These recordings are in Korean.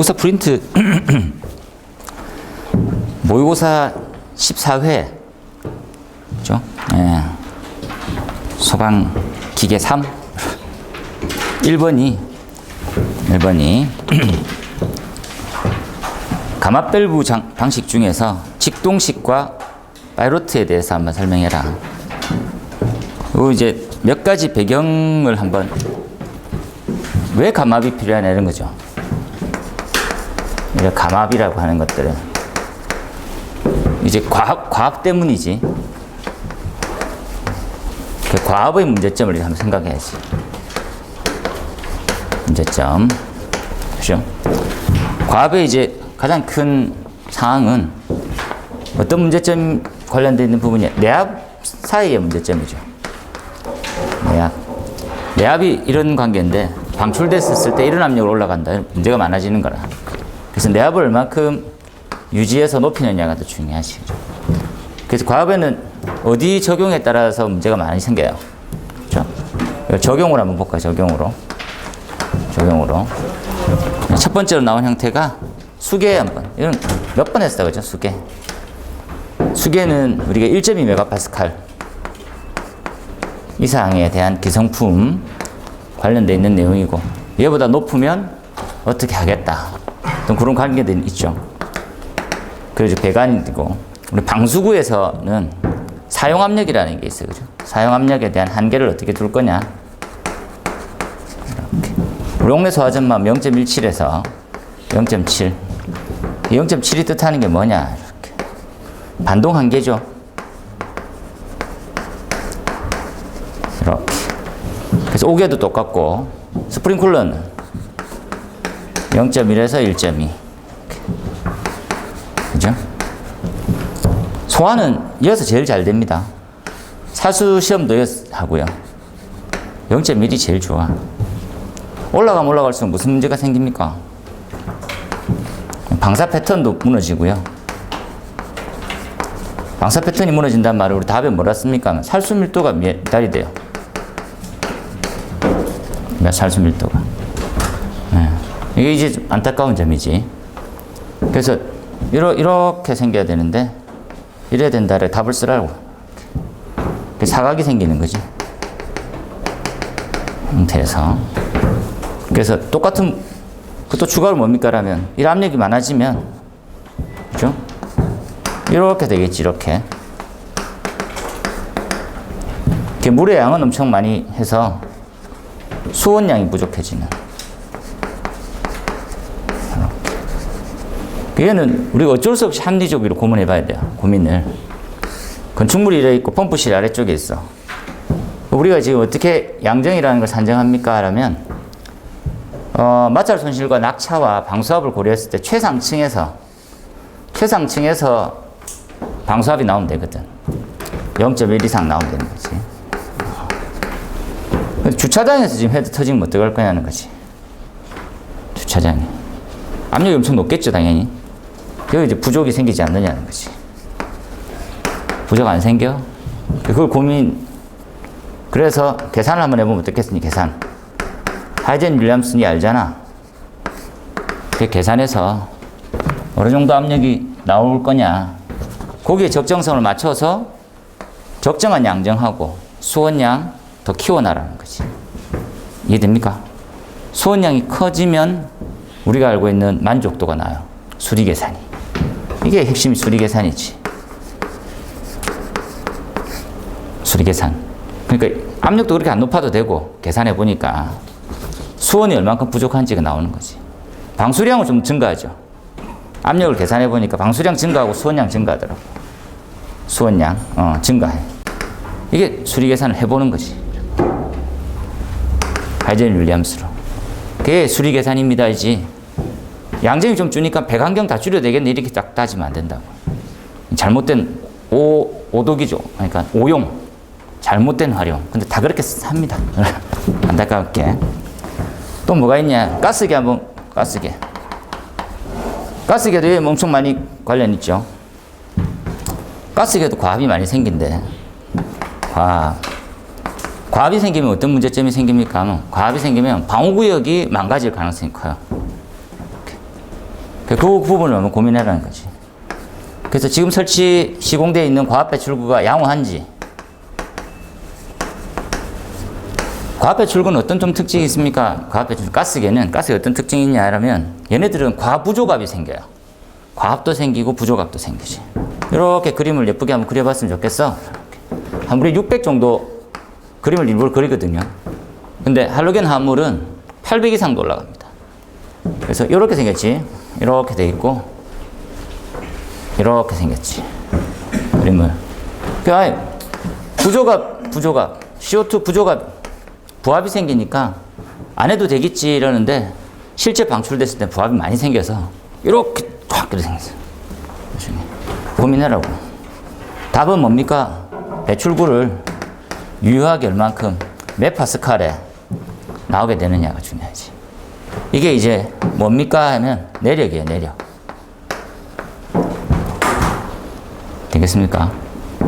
모의고사 프린트 모의고사 14회 그죠? 예. 소강 기계 3 1번이 가마밸브 방식 중에서 직동식과 파이로트에 대해서 한번 설명해라. 그리고 이제 몇 가지 배경을 한번 왜 감압이 필요하냐 이런 거죠. 이제 감압이라고 하는 것들은 이제 과압 때문이지. 그 과압의 문제점을 한번 생각해야지. 문제점. 그죠? 과압의 이제 가장 큰 상황은 어떤 문제점 관련되어 있는 부분이 내압 사이의 문제점이죠. 내압이 이런 관계인데 방출됐을 때 이런 압력으로 올라간다. 문제가 많아지는 거라. 그래서 내압을 얼마큼 유지해서 높이느냐가 더 중요하지. 그래서 과압에는 어디 적용에 따라서 문제가 많이 생겨요. 그렇죠? 적용으로 한번 볼까요? 적용으로. 첫 번째로 나온 형태가 수계 한번. 이건 몇 번 했어, 그죠? 수계는 우리가 1.2MPa 이상에 대한 기성품 관련되어 있는 내용이고, 얘보다 높으면 어떻게 하겠다. 그런 관계들이 있죠. 그래서 배관이고, 우리 방수구에서는 사용압력이라는 게 있어요. 그죠? 사용압력에 대한 한계를 어떻게 둘 거냐. 이렇게. 우리 옥내 소화전만 0.17에서 0.7. 0.7이 뜻하는 게 뭐냐. 이렇게. 반동 한계죠. 이렇게. 그래서 옥외도 똑같고, 스프링쿨러는 0.1에서 1.2. 그죠? 소화는 이어서 제일 잘 됩니다. 사수 시험도 이어서 하고요. 0.1이 제일 좋아. 올라가면 올라갈수록 무슨 문제가 생깁니까? 방사 패턴도 무너지고요. 방사 패턴이 무너진다는 말을 우리 답에 뭐라 씁니까? 살수 밀도가 몇 달이 돼요? 살수 밀도가. 네. 이게 이제 안타까운 점이지. 그래서 이렇게 생겨야 되는데 이래야 된다래 답을 쓰라고. 사각이 생기는 거지. 형태에서. 그래서 똑같은 또 추가로 뭡니까? 라면 이 압력이 많아지면 그죠? 이렇게 되겠지. 이렇게 물의 양은 엄청 많이 해서 수온량이 부족해지는. 얘는 우리가 어쩔 수 없이 합리적으로 고민해 봐야 돼요. 고민을. 건축물이 이래 있고 펌프실이 아래쪽에 있어. 우리가 지금 어떻게 양정이라는 걸 산정합니까? 라면 마찰 손실과 낙차와 방수압을 고려했을 때 최상층에서 방수압이 나오면 되거든. 0.1 이상 나오면 되는 거지. 주차장에서 지금 헤드 터지면 어떡할 거냐는 거지. 주차장이. 압력이 엄청 높겠죠, 당연히. 여기 이제 부족이 생기지 않느냐는 거지. 부족 안 생겨? 그걸 그래서 계산을 한번 해보면 어떻겠으니, 계산. 하이젠 윌리엄슨이 알잖아. 그 계산해서 어느 정도 압력이 나올 거냐. 거기에 적정성을 맞춰서 적정한 양정하고 수온량 더 키워나라는 거지. 이해됩니까? 수온량이 커지면 우리가 알고 있는 만족도가 나요. 수리계산이. 이게 핵심이 수리계산이지. 수리계산. 그러니까 압력도 그렇게 안 높아도 되고 계산해 보니까 수온이 얼만큼 부족한지가 나오는 거지. 방수량은 좀 증가하죠. 압력을 계산해 보니까 방수량 증가하고 수온량 증가하더라고. 수온량 증가해. 이게 수리계산을 해보는 거지. 하이젠 윌리엄스로. 그게 수리계산입니다이지. 양정이 좀 주니까 배관경 다 줄여야 되겠네. 이렇게 딱 따지면 안 된다고. 잘못된 오독이죠. 그러니까 오용. 잘못된 활용. 근데 다 그렇게 합니다. 안타깝게. 또 뭐가 있냐. 가스계 한번, 가스계도 엄청 많이 관련 있죠. 가스계도 과압이 많이 생긴대. 과압이 생기면 어떤 문제점이 생깁니까? 과압이 생기면 방호구역이 망가질 가능성이 커요. 그 부분을 한번 고민해라는 거지. 그래서 지금 시공되어 있는 과합배출구가 양호한지, 과합배출구는 어떤 좀 특징이 있습니까? 과합배출구 가스계는 어떤 특징이 있냐 하면 얘네들은 과부조갑이 생겨요. 과합도 생기고 부조갑도 생기지. 이렇게 그림을 예쁘게 한번 그려봤으면 좋겠어. 한 우리 600 정도 그림을 일부러 그리거든요. 근데 할로겐 화합물은 800 이상도 올라갑니다. 그래서 이렇게 생겼지. 이렇게 돼 있고 이렇게 생겼지. 그림을. 그러니까 부조갑, CO2 부조갑, 부합이 생기니까 안 해도 되겠지 이러는데 실제 방출됐을 때 부합이 많이 생겨서 이렇게 쫙 그렇게 생겼어요. 고민하라고. 답은 뭡니까? 배출구를 유효하게 얼만큼 몇 파스칼에 나오게 되느냐가 중요하지. 이게 이제 뭡니까 하면 내력이에요, 내력. 되겠습니까?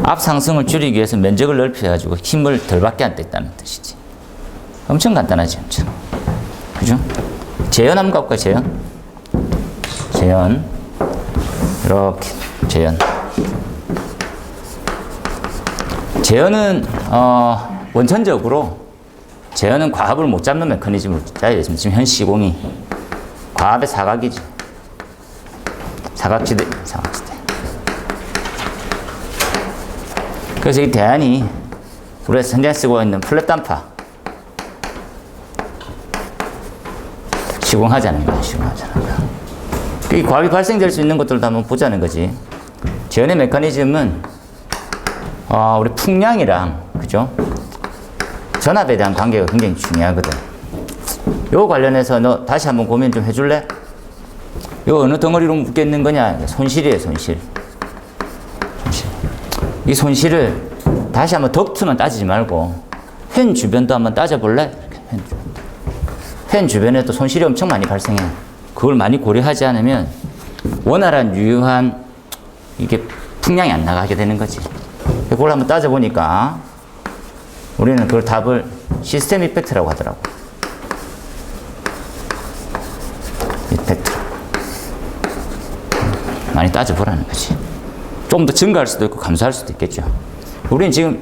앞 상승을 줄이기 위해서 면적을 넓혀가지고 힘을 덜 받게 한다는 뜻이지. 엄청 간단하지, 엄청. 그죠? 재현 한번 가볼까요, 재현? 재현. 이렇게, 재현. 재현은, 원천적으로, 재현은 과합을 못 잡는 메커니즘으로 짜여 있습니다. 지금 현 시공이. 과합의 사각이지. 사각지대. 그래서 이 대안이 우리가 현재 쓰고 있는 플랫 단파. 시공하자는 거야, 이 과합이 발생될 수 있는 것들도 한번 보자는 거지. 재현의 메커니즘은, 우리 풍량이랑, 그죠? 전압에 대한 관계가 굉장히 중요하거든. 요 관련해서 너 다시 한번 고민 좀 해줄래? 요 어느 덩어리로 묶여있는 거냐? 손실이에요, 손실. 이 손실을 다시 한번 덕트만 따지지 말고, 팬 주변도 한번 따져볼래? 팬 주변에도 손실이 엄청 많이 발생해. 그걸 많이 고려하지 않으면 원활한 유효한 이게 풍량이 안 나가게 되는 거지. 그걸 한번 따져보니까 우리는 그걸 답을 시스템 이펙트라고 하더라고. 이펙트. 많이 따져보라는 거지. 좀 더 증가할 수도 있고 감소할 수도 있겠죠. 우리는 지금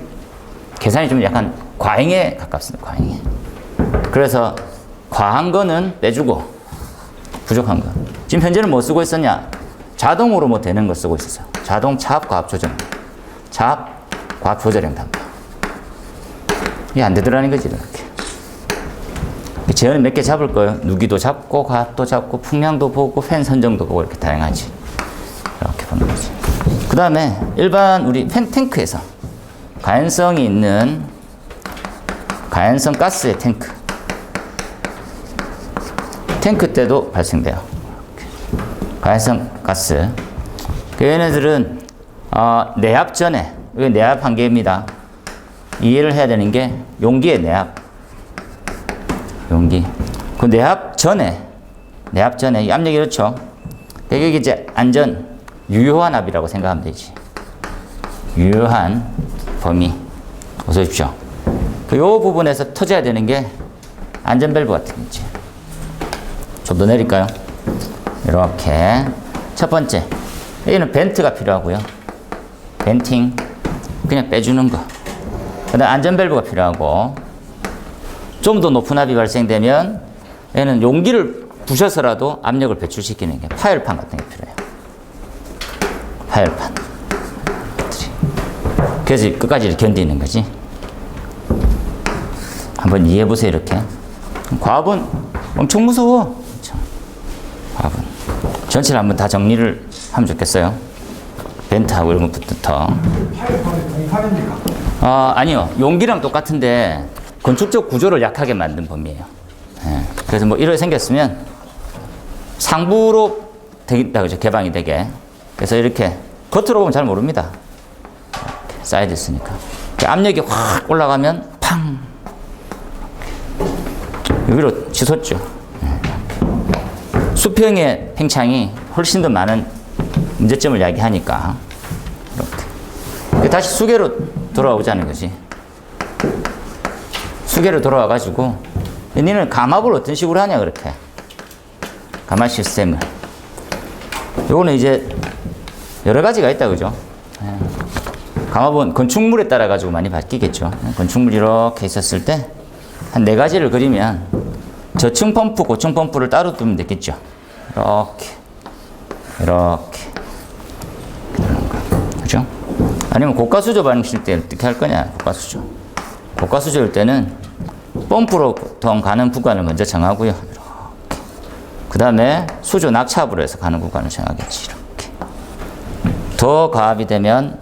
계산이 좀 약간 과잉에 가깝습니다. 과잉에. 그래서 과한 거는 빼주고 부족한 거. 지금 현재는 뭐 쓰고 있었냐? 자동으로 뭐 되는 거 쓰고 있었어요. 자동 차압 과압 조정. 차압 과압 조절형 단파. 이게 안 되더라는 거지, 이렇게. 재현을 몇 개 잡을 거예요. 누기도 잡고, 과압도 잡고, 풍량도 보고, 팬 선정도 보고, 이렇게 다양하지. 이렇게 보는 거지. 그 다음에 일반 우리 팬 탱크에서 가연성이 있는 가연성 가스의 탱크. 탱크 때도 발생돼요. 가연성 가스. 얘네들은 내압 전에, 이게 내압 한계입니다. 이해를 해야 되는 게 용기의 내압. 용기. 그 내압 전에 이 압력이 이렇죠. 이게 이제 안전, 유효한 압이라고 생각하면 되지. 유효한 범위. 어서 오십시오. 이 부분에서 터져야 되는 게 안전 밸브 같은 게 있지. 좀 더 내릴까요? 이렇게. 첫 번째. 여기는 벤트가 필요하고요. 벤팅. 그냥 빼주는 거. 그 다음 안전 밸브가 필요하고. 좀 더 높은 압이 발생되면 얘는 용기를 부셔서라도 압력을 배출시키는 게 파열판 같은 게 필요해요. 파열판. 그래서 끝까지 견디는 거지. 한번 이해해 보세요, 이렇게. 과압은 엄청 무서워. 과압은. 전체를 한번 다 정리를 하면 좋겠어요. 벤트하고 이런 것부터. 파열판이 동판입니까? 아니요. 용기랑 똑같은데 건축적 구조를 약하게 만든 범위예요. 예. 그래서 뭐 이렇게 생겼으면 상부로 되겠다, 그죠? 개방이 되게. 그래서 이렇게 겉으로 보면 잘 모릅니다. 이렇게 사이드 있으니까. 압력이 확 올라가면 팡! 여기로 치솟죠. 수평의 팽창이 훨씬 더 많은 문제점을 야기하니까 이렇게. 다시 수계로 돌아오자는 거지. 수계로 돌아와가지고 니는 감압을 어떤 식으로 하냐, 그렇게. 감압 시스템을. 요거는 이제 여러 가지가 있다, 그죠? 감압은 건축물에 따라 가지고 많이 바뀌겠죠. 건축물이 이렇게 있었을 때 한 4가지를 그리면 저층 펌프, 고층 펌프를 따로 두면 되겠죠. 이렇게 그죠? 아니면 고가수조 방식일 때 어떻게 할 거냐? 고가수조일 때는 펌프로 보통 가는 구간을 먼저 정하고요. 이렇게. 그 다음에 수조 낙차부로 해서 가는 구간을 정하겠지. 이렇게. 더 가압이 되면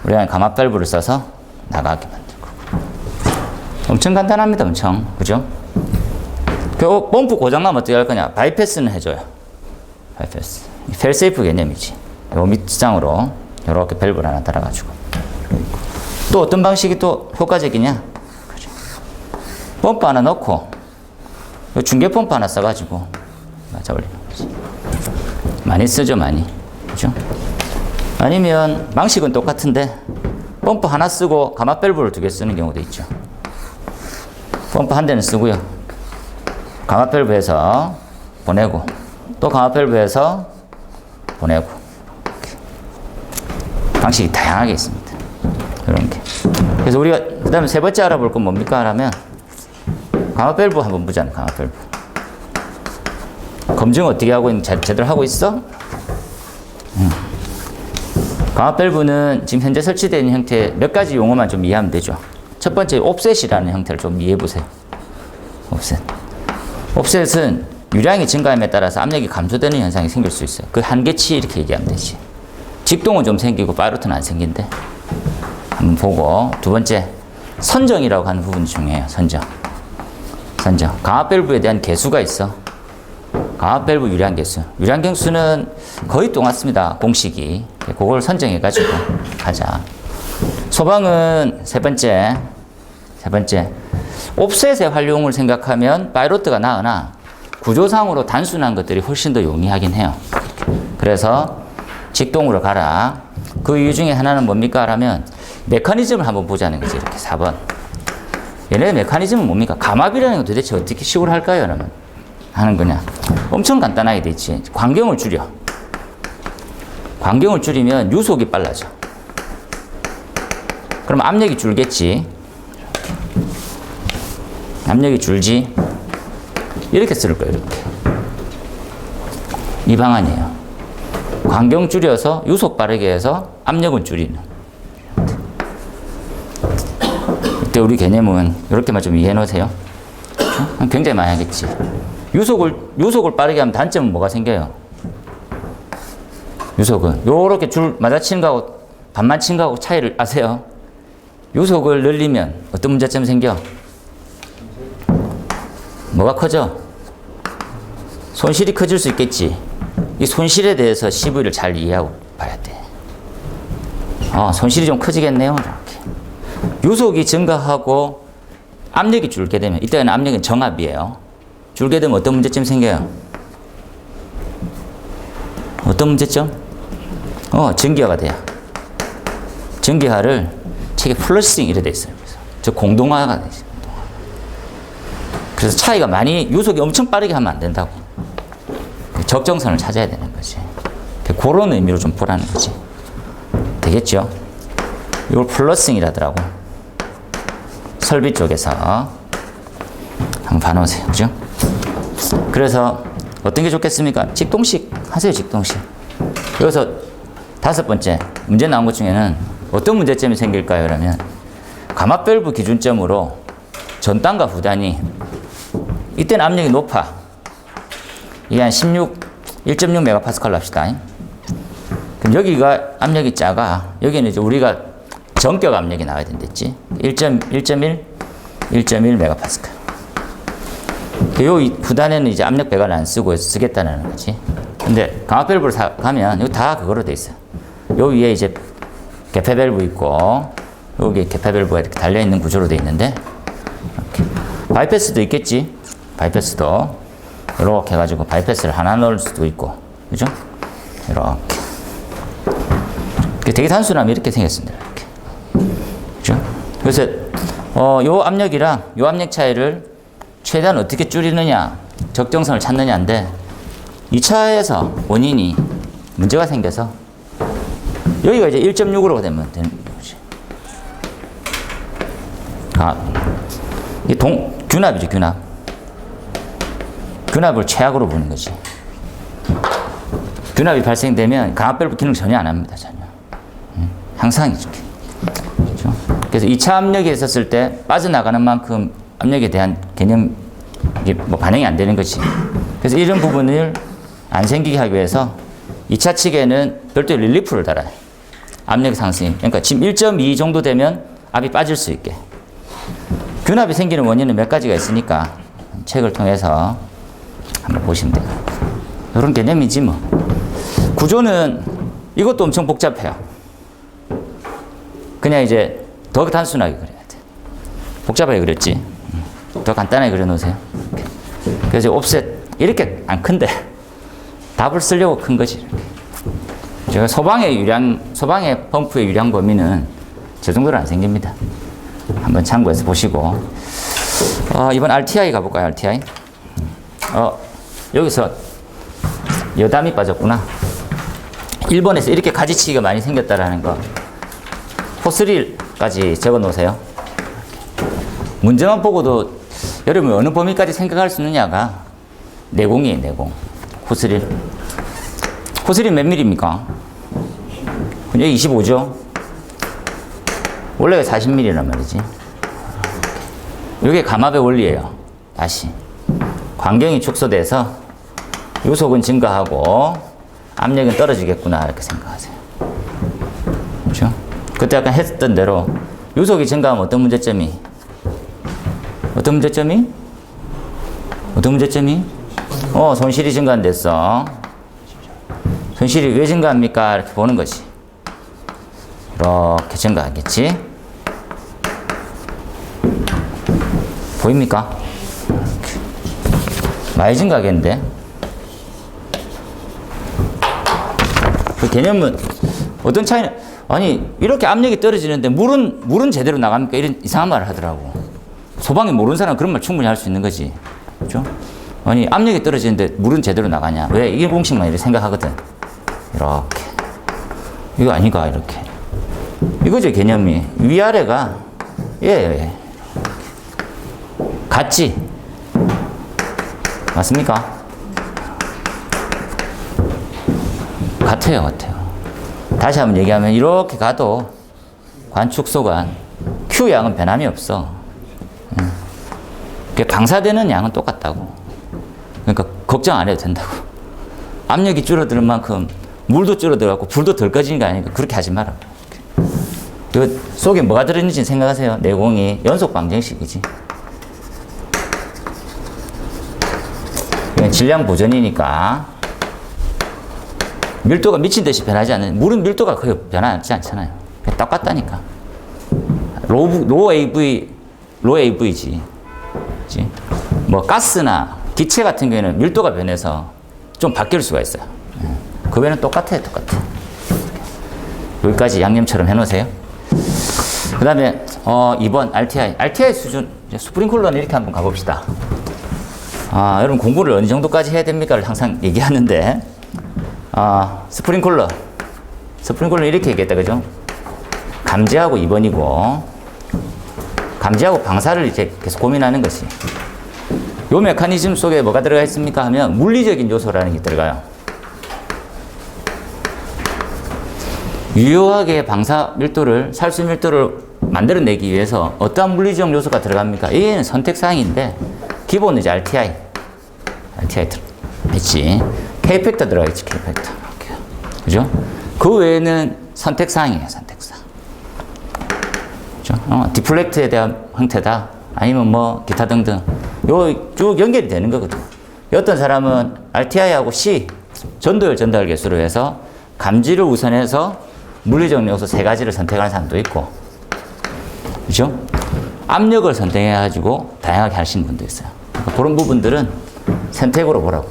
우리가 감압 밸브를 써서 나가게 만들 거고. 엄청 간단합니다. 엄청. 그죠? 그 펌프 고장나면 어떻게 할 거냐? 바이패스는 해줘요. 바이패스. 펠세이프 개념이지. 요 밑장으로 이렇게 밸브를 하나 달아가지고. 또 어떤 방식이 또 효과적이냐? 그죠? 펌프 하나 넣고, 요 중계 펌프 하나 써가지고, 맞아 올리는 거지. 많이 쓰죠, 많이. 그죠? 아니면 방식은 똑같은데, 펌프 하나 쓰고 감압 밸브를 2개 쓰는 경우도 있죠. 펌프 한 대는 쓰고요. 감압 밸브에서 보내고, 또 감압 밸브에서 보내고. 이렇게. 방식이 다양하게 있습니다. 이런 게. 그래서 우리가 그 다음에 3번째 알아볼 건 뭡니까? 하면 감압 밸브 한번 보자는 감압 밸브. 검증 어떻게 하고 있는 제대로 하고 있어? 감압 밸브는 지금 현재 설치되어 있는 형태 몇 가지 용어만 좀 이해하면 되죠. 첫 번째 옵셋이라는 형태를 좀 이해해 보세요. 옵셋은 유량이 증가함에 따라서 압력이 감소되는 현상이 생길 수 있어요. 그 한계치 이렇게 얘기하면 되지. 직동은 좀 생기고 파이로트는 안 생긴대. 한번 보고. 두 번째, 선정이라고 하는 부분이 중요해요. 선정. 감압 밸브에 대한 개수가 있어. 감압 밸브 유량 개수. 유량 개수는 거의 똑같습니다. 공식이. 그걸 선정해가지고 하자. 소방은 세 번째. 옵셋의 활용을 생각하면 파이로트가 나으나 구조상으로 단순한 것들이 훨씬 더 용이하긴 해요. 그래서 직동으로 가라. 그 이유 중에 하나는 뭡니까? 라면 메커니즘을 한번 보자는 거지. 이렇게 4번. 얘네 메커니즘은 뭡니까? 감압이라는 건 도대체 어떻게 식으로 할까요? 라면 하는 거냐? 엄청 간단하게 돼 있지. 광경을 줄여. 광경을 줄이면 유속이 빨라져. 그럼 압력이 줄겠지. 압력이 줄지. 이렇게 쓸 거예요. 이렇게. 이 방안이에요. 광경 줄여서 유속 빠르게 해서 압력은 줄이는. 이때 우리 개념은 이렇게만 좀 이해해 놓으세요. 굉장히 많이 하겠지. 유속을 빠르게 하면 단점은 뭐가 생겨요? 유속은 요렇게 줄 맞아치는 거하고 반만 치는 거하고 차이를 아세요? 유속을 늘리면 어떤 문제점이 생겨? 뭐가 커져? 손실이 커질 수 있겠지. 이 손실에 대해서 CV를 잘 이해하고 봐야 돼. 손실이 좀 커지겠네요. 이렇게. 유속이 증가하고 압력이 줄게 되면, 이때는 압력은 정압이에요. 줄게 되면 어떤 문제점이 생겨요? 어떤 문제점? 전기화가 돼요. 전기화를 책에 플러싱 이래 돼 있어요. 그래서 저 공동화가 되죠. 그래서 차이가 많이, 유속이 엄청 빠르게 하면 안 된다고. 적정선을 찾아야 되는 거지. 그런 의미로 좀 보라는 거지. 되겠죠? 이걸 플러싱이라더라고. 설비 쪽에서 한번 봐놓으세요. 그죠? 그래서 어떤 게 좋겠습니까? 직동식 하세요. 직동식. 여기서 5번째 문제 나온 것 중에는 어떤 문제점이 생길까요? 그러면 감압 밸브 기준점으로 전단과 후단이 이때는 압력이 높아. 이게 한 1.6 메가파스칼로 합시다. 그럼 여기가 압력이 작아. 여기는 이제 우리가 전격 압력이 나와야 된댔지. 1.1 메가파스칼. 요 후단에는 이제 압력 배관을 안 쓰고 쓰겠다는 거지. 근데 감압 밸브를 가면 이거 다 그거로 돼 있어요. 요 위에 이제 개폐 밸브 있고 여기 개폐 밸브가 이렇게 달려 있는 구조로 돼 있는데 이렇게. 바이패스도 있겠지. 바이패스도 이렇게 해가지고 바이패스를 하나 넣을 수도 있고, 그죠? 이렇게. 되게 단순하면 이렇게 생겼습니다. 이렇게. 그죠? 그래서 요 압력이랑 요 압력 차이를 최대한 어떻게 줄이느냐, 적정선을 찾느냐인데 2차에서 원인이 문제가 생겨서 여기가 이제 1.6으로 되면 되는 거지. 이게 균합이죠, 균합. 균합을 최악으로 보는 거지. 균합이 발생되면 강압밸브 기능 전혀 안 합니다, 전혀. 항상 이렇게. 그렇죠? 그래서 2차 압력이 있었을 때 빠져나가는 만큼 압력에 대한 개념, 이게 뭐 반영이 안 되는 거지. 그래서 이런 부분을 안 생기게 하기 위해서 2차 측에는 별도의 릴리프를 달아요. 압력 상승. 그러니까 지금 1.2 정도 되면 압이 빠질 수 있게. 균합이 생기는 원인은 몇 가지가 있으니까 책을 통해서 한번 보시면 돼요. 이런 개념이지 뭐. 구조는 이것도 엄청 복잡해요. 그냥 이제 더 단순하게 그려야 돼. 복잡하게 그렸지. 더 간단하게 그려놓으세요. 이렇게. 그래서 옵셋 이렇게 안 큰데 답을 쓰려고 큰 거지. 이렇게. 제가 소방의 펌프의 유량 범위는 저 정도는 안 생깁니다. 한번 참고해서 보시고. 이번 RTI 가볼까요? RTI. 여기서 여담이 빠졌구나. 일본에서 이렇게 가지치기가 많이 생겼다라는 거. 호스릴까지 적어 놓으세요. 문제만 보고도 여러분 어느 범위까지 생각할 수 있느냐가 내공이에요, 내공. 호스릴. 호스릴 몇 밀입니까? 여기 25죠? 원래가 40mm란 말이지. 이게 감압의 원리예요. 다시. 광경이 축소돼서 요속은 증가하고 압력은 떨어지겠구나 이렇게 생각하세요. 그렇죠? 그때 아까 했던 대로 요속이 증가하면 어떤 문제점이? 손실이 증가됐어. 손실이 왜 증가합니까? 이렇게 보는 거지. 이렇게 증가하겠지? 보입니까? 많이 증가하겠는데? 그 개념은 어떤 차이는, 아니, 이렇게 압력이 떨어지는데 물은 제대로 나갑니까? 이런 이상한 말을 하더라고. 소방이 모르는 사람은 그런 말 충분히 할 수 있는 거지. 그죠? 아니, 압력이 떨어지는데 물은 제대로 나가냐? 왜? 이게 공식만 이렇게 생각하거든. 이렇게. 이거 아니가, 이렇게. 이거죠, 개념이. 위아래가, 예. 같지? 맞습니까? 같아요. 다시 한번 얘기하면 이렇게 가도 관축소관 Q양은 변함이 없어. 방사되는 양은 똑같다고. 그러니까 걱정 안 해도 된다고. 압력이 줄어드는 만큼 물도 줄어들고 불도 덜 꺼지는 게 아니니까 그렇게 하지 마라. 그 속에 뭐가 들어있는지 생각하세요. 내공이 연속 방정식이지. 이건 질량 보존이니까 밀도가 미친 듯이 변하지 않는, 물은 밀도가 거의 변하지 않잖아요. 똑같다니까. 로우 AV지. 뭐 가스나 기체 같은 경우에는 밀도가 변해서 좀 바뀔 수가 있어요. 그 외에는 똑같아. 여기까지 양념처럼 해놓으세요. 그 다음에 2번 RTI 수준, 스프링클러는 이렇게 한번 가봅시다. 여러분 공부를 어느 정도까지 해야 됩니까를 항상 얘기하는데, 스프링클러는 이렇게 얘기했다, 그죠? 감지하고 2번이고, 감지하고 방사를 이제 계속 고민하는 것이. 요 메커니즘 속에 뭐가 들어가 있습니까? 하면 물리적인 요소라는 게 들어가요. 유효하게 방사 밀도를, 살수 밀도를 만들어내기 위해서 어떠한 물리적 요소가 들어갑니까? 얘는 선택사항인데, 기본은 이제 RTI 있지. K팩터 들어가 있지, K팩터. 그죠? 그 외에는 선택사항이에요, 선택사항. 그죠? 디플렉트에 대한 형태다. 아니면 뭐, 기타 등등. 요 쭉 연결이 되는 거거든. 어떤 사람은 RTI하고 C, 전도율 전달 개수로 해서 감지를 우선해서 물리적 요소 3가지를 선택하는 사람도 있고, 그죠? 압력을 선택해가지고 다양하게 하시는 분도 있어요. 그러니까 그런 부분들은 선택으로 보라고.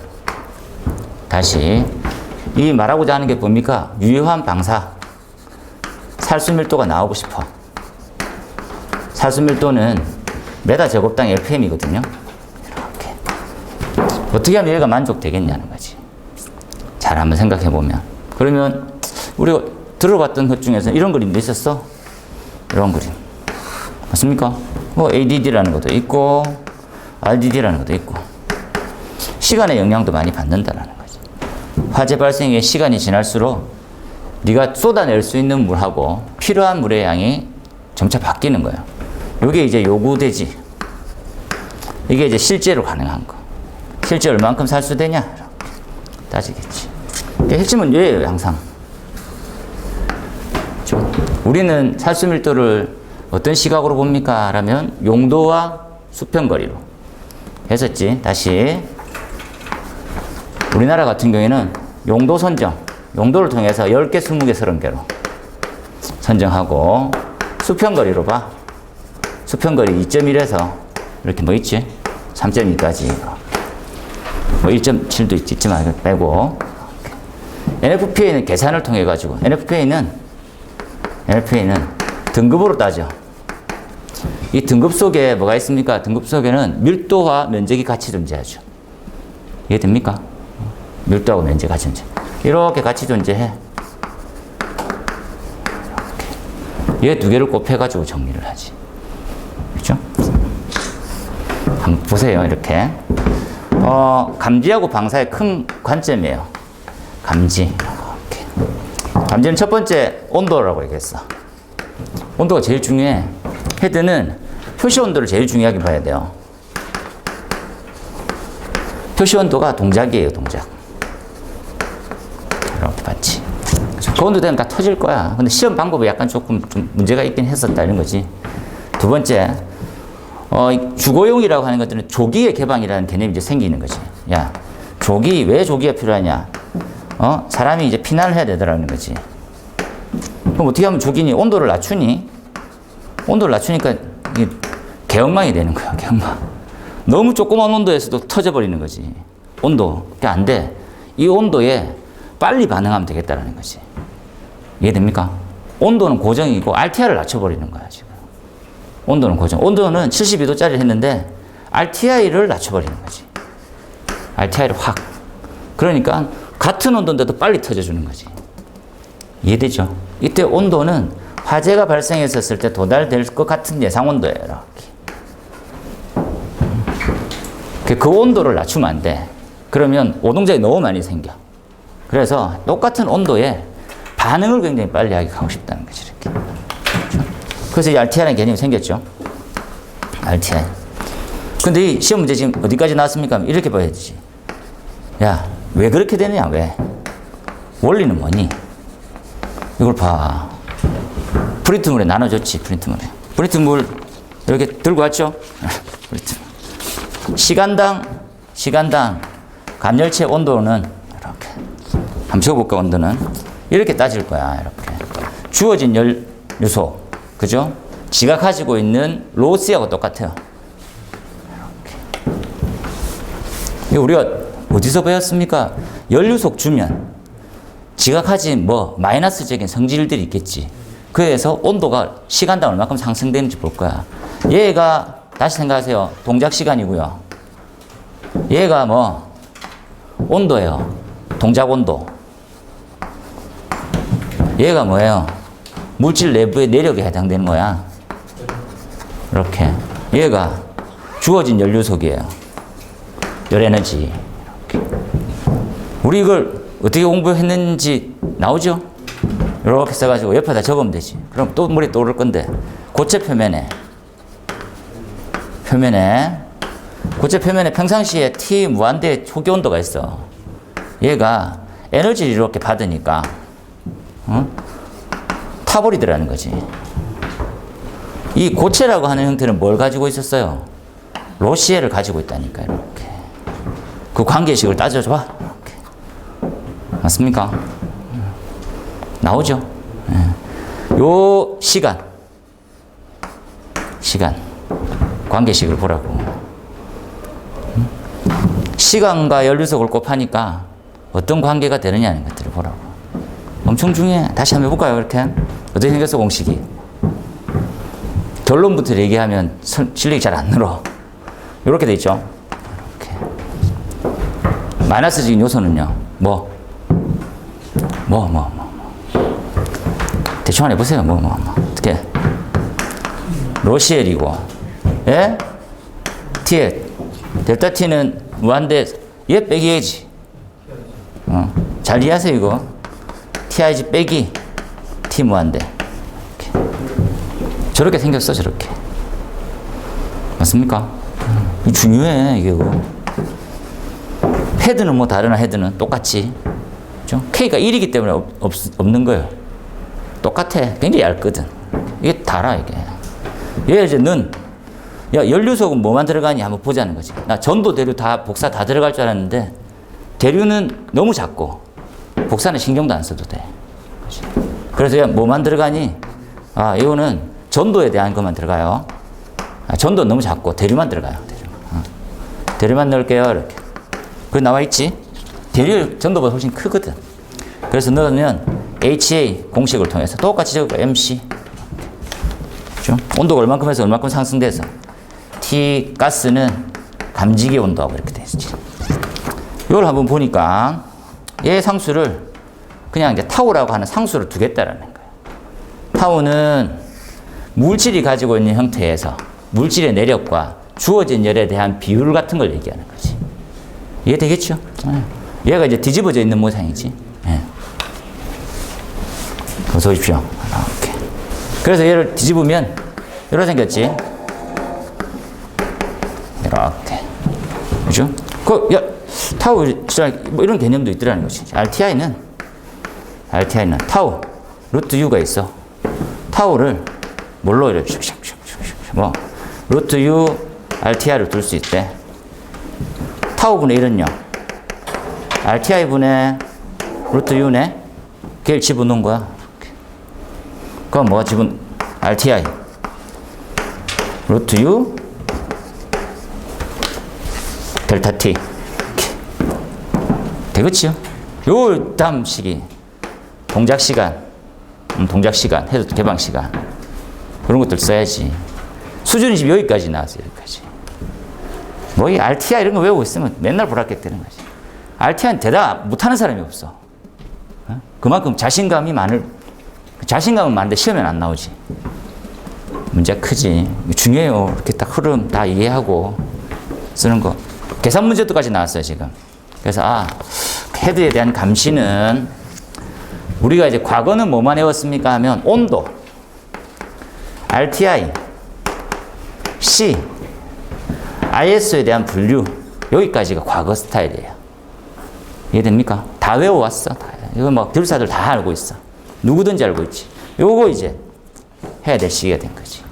다시, 이 말하고자 하는 게 뭡니까? 유효한 방사. 살수 밀도가 나오고 싶어. 살수 밀도는 메다 제곱당 LPM이거든요. 이렇게. 어떻게 하면 얘가 만족되겠냐는 거지. 잘 한번 생각해 보면. 그러면 우리가 들어봤던 것 중에서 이런 그림도 있었어. 이런 그림. 맞습니까? 뭐 ADD라는 것도 있고 RDD라는 것도 있고 시간의 영향도 많이 받는다라는 거지. 화재 발생의 시간이 지날수록 네가 쏟아낼 수 있는 물하고 필요한 물의 양이 점차 바뀌는 거예요. 이게 이제 요구되지. 이게 이제 실제로 가능한 거. 실제 얼만큼 살수되냐? 이렇게 따지겠지. 핵심은 얘예요, 항상. 우리는 살수 밀도를 어떤 시각으로 봅니까? 라면 용도와 수평거리로 했었지. 다시 우리나라 같은 경우에는 용도 선정, 용도를 통해서 10개, 20개, 30개로 선정하고 수평거리로 봐. 수평거리 2.1에서 이렇게 뭐 있지? 3.2까지 뭐 1.7도 있지만 이거 빼고 NFPA는 계산을 통해 가지고 NFPA는 등급으로 따져. 이 등급 속에 뭐가 있습니까? 등급 속에는 밀도와 면적이 같이 존재하죠. 이해됩니까? 밀도하고 면적이 같이 존재. 이렇게 같이 존재해. 이렇게. 얘 두 개를 곱해가지고 정리를 하지. 그렇죠? 한번 보세요. 이렇게. 감지하고 방사의 큰 관점이에요. 감지. 이렇게. 감지는 첫 번째 온도라고 얘기했어. 온도가 제일 중요해. 헤드는 표시 온도를 제일 중요하게 봐야 돼요. 표시 온도가 동작이에요, 동작. 이렇게 봤지. 그 온도 되면 다 터질 거야. 근데 시험 방법이 약간 조금 좀 문제가 있긴 했었다, 이런 거지. 두 번째, 주거용이라고 하는 것들은 조기의 개방이라는 개념이 이제 생기는 거지. 야, 왜 조기가 필요하냐? 사람이 이제 피난을 해야 되더라는 거지. 그럼 어떻게 하면 조기니? 온도를 낮추니? 온도를 낮추니까 개엉망이 되는 거야, 개엉망. 너무 조그만 온도에서도 터져버리는 거지. 온도. 그게 안 돼. 이 온도에 빨리 반응하면 되겠다라는 거지. 이해됩니까? 온도는 고정이고 RTI를 낮춰버리는 거야, 지금. 온도는 고정. 온도는 72도짜리를 했는데 RTI를 낮춰버리는 거지. RTI를 확. 그러니까 같은 온도인데도 빨리 터져주는 거지. 이해되죠? 이때 온도는 화재가 발생했었을 때 도달될 것 같은 예상 온도예요. 이렇게. 그 온도를 낮추면 안 돼. 그러면 오동작이 너무 많이 생겨. 그래서 똑같은 온도에 반응을 굉장히 빨리 하게 하고 싶다는 거지. 이렇게. 그래서 이 RTI라는 개념이 생겼죠. RTI. 근데 이 시험 문제 지금 어디까지 나왔습니까? 이렇게 봐야 되지. 야, 왜 그렇게 되느냐, 왜? 원리는 뭐니? 이걸 봐. 프린트물에 나눠줬지, 프린트물에. 프린트물 이렇게 들고 왔죠? 프린트물. 시간당 감열체 온도는 이렇게. 한번 적어볼까, 온도는? 이렇게 따질 거야, 이렇게. 주어진 연료소, 그죠? 지가 가지고 있는 로스하고 똑같아요. 이렇게. 우리가 어디서 배웠습니까? 연료속 주면 지가 가진 마이너스적인 성질들이 있겠지. 그래서 온도가 시간당 얼마큼 상승되는지 볼 거야. 얘가 다시 생각하세요. 동작 시간이고요. 얘가 온도예요. 동작 온도. 얘가 뭐예요? 물질 내부의 내력에 해당되는 거야. 이렇게. 얘가 주어진 연료속이에요. 열에너지. 이렇게. 우리 이걸 어떻게 공부했는지 나오죠? 이렇게 써가지고 옆에다 적으면 되지. 그럼 또 물이 떠오를 건데, 고체 표면에 평상시에 T 무한대의 초기 온도가 있어. 얘가 에너지를 이렇게 받으니까, 타버리더라는 거지. 이 고체라고 하는 형태는 뭘 가지고 있었어요? 로시에를 가지고 있다니까, 이렇게. 그 관계식을 따져줘. 이렇게. 맞습니까? 나오죠? 요 시간. 관계식을 보라고. 시간과 연료속을 곱하니까 어떤 관계가 되느냐는 것들을 보라고. 엄청 중요해. 다시 한번 해볼까요? 이렇게. 어떻게 생겼어, 공식이? 결론부터 얘기하면 실력이 잘 안 늘어. 이렇게 돼 있죠? 이렇게. 마이너스적인 요소는요, 대충 한번 해보세요. 어떻게? 로시엘이고, 예? T에, 델타 T는 무한대, 얘 빼기 A지. 잘 이해하세요, 이거. TIG 빼기 T 무한대. 이렇게. 저렇게 생겼어, 저렇게. 맞습니까? 이게 중요해, 이게. 헤드는 뭐 다르나, 헤드는 똑같지. 그죠? K가 1이기 때문에 없는 거예요. 똑같아. 굉장히 얇거든. 이게 달아, 이게. 얘 이제 야, 연료속은 뭐만 들어가니 한번 보자는 거지. 나 전도, 대류 다, 복사 다 들어갈 줄 알았는데, 대류는 너무 작고, 복사는 신경도 안 써도 돼. 그치? 그래서 야, 뭐만 들어가니? 아, 이거는 전도에 대한 것만 들어가요. 전도 너무 작고, 대류만 들어가요. 대류만 넣을게요, 이렇게. 그거 나와 있지? 대류 전도보다 훨씬 크거든. 그래서 넣으면 HA 공식을 통해서 똑같이 적고 MC. 그렇죠? 온도가 얼만큼 해서 얼만큼 상승돼서 T 가스는 감지기 온도하고 이렇게 돼 있지. 이걸 한번 보니까 얘 상수를 그냥 이제 타우라고 하는 상수를 두겠다라는 거예요. 타우는 물질이 가지고 있는 형태에서 물질의 내력과 주어진 열에 대한 비율 같은 걸 얘기하는 거지. 이해되겠죠? 얘가 이제 뒤집어져 있는 모양이지. 예. 어서 오십시오. 이렇게. 그래서 얘를 뒤집으면 이렇게 생겼지. 이렇게. 그죠? 야, 타우, 뭐 이런 개념도 있더라는 거지. RTI는 타우, 루트 U가 있어. 타우를 뭘로 이렇게 루트 U, RTI를 둘 수 있대. 타우분의 1은요. RTI분의 루트 U네. 걔를 집어넣은 거야. 그럼 뭐가 RTI 루트 U 델타 T 되겠지요? 요 다음 시기 동작 시간 해도 개방 시간 그런 것들 써야지. 수준이 지금 여기까지 나왔어요. 여기까지. 뭐 이 RTI 이런 거 외우고 있으면 맨날 불합격되는 거지. RTI는 대답 못하는 사람이 없어. 그만큼 자신감은 많은데 시험엔 안 나오지. 문제가 크지. 중요해요. 이렇게 딱 흐름 다 이해하고 쓰는 거. 계산 문제도까지 나왔어요, 지금. 그래서, 헤드에 대한 감시는 우리가 이제 과거는 뭐만 외웠습니까? 하면 온도, RTI, C, ISO에 대한 분류, 여기까지가 과거 스타일이에요. 이해됩니까? 다 외워왔어. 이거 뭐 들사들 다 알고 있어. 누구든지 알고 있지. 요거 이제 해야 될 시기가 된 거지.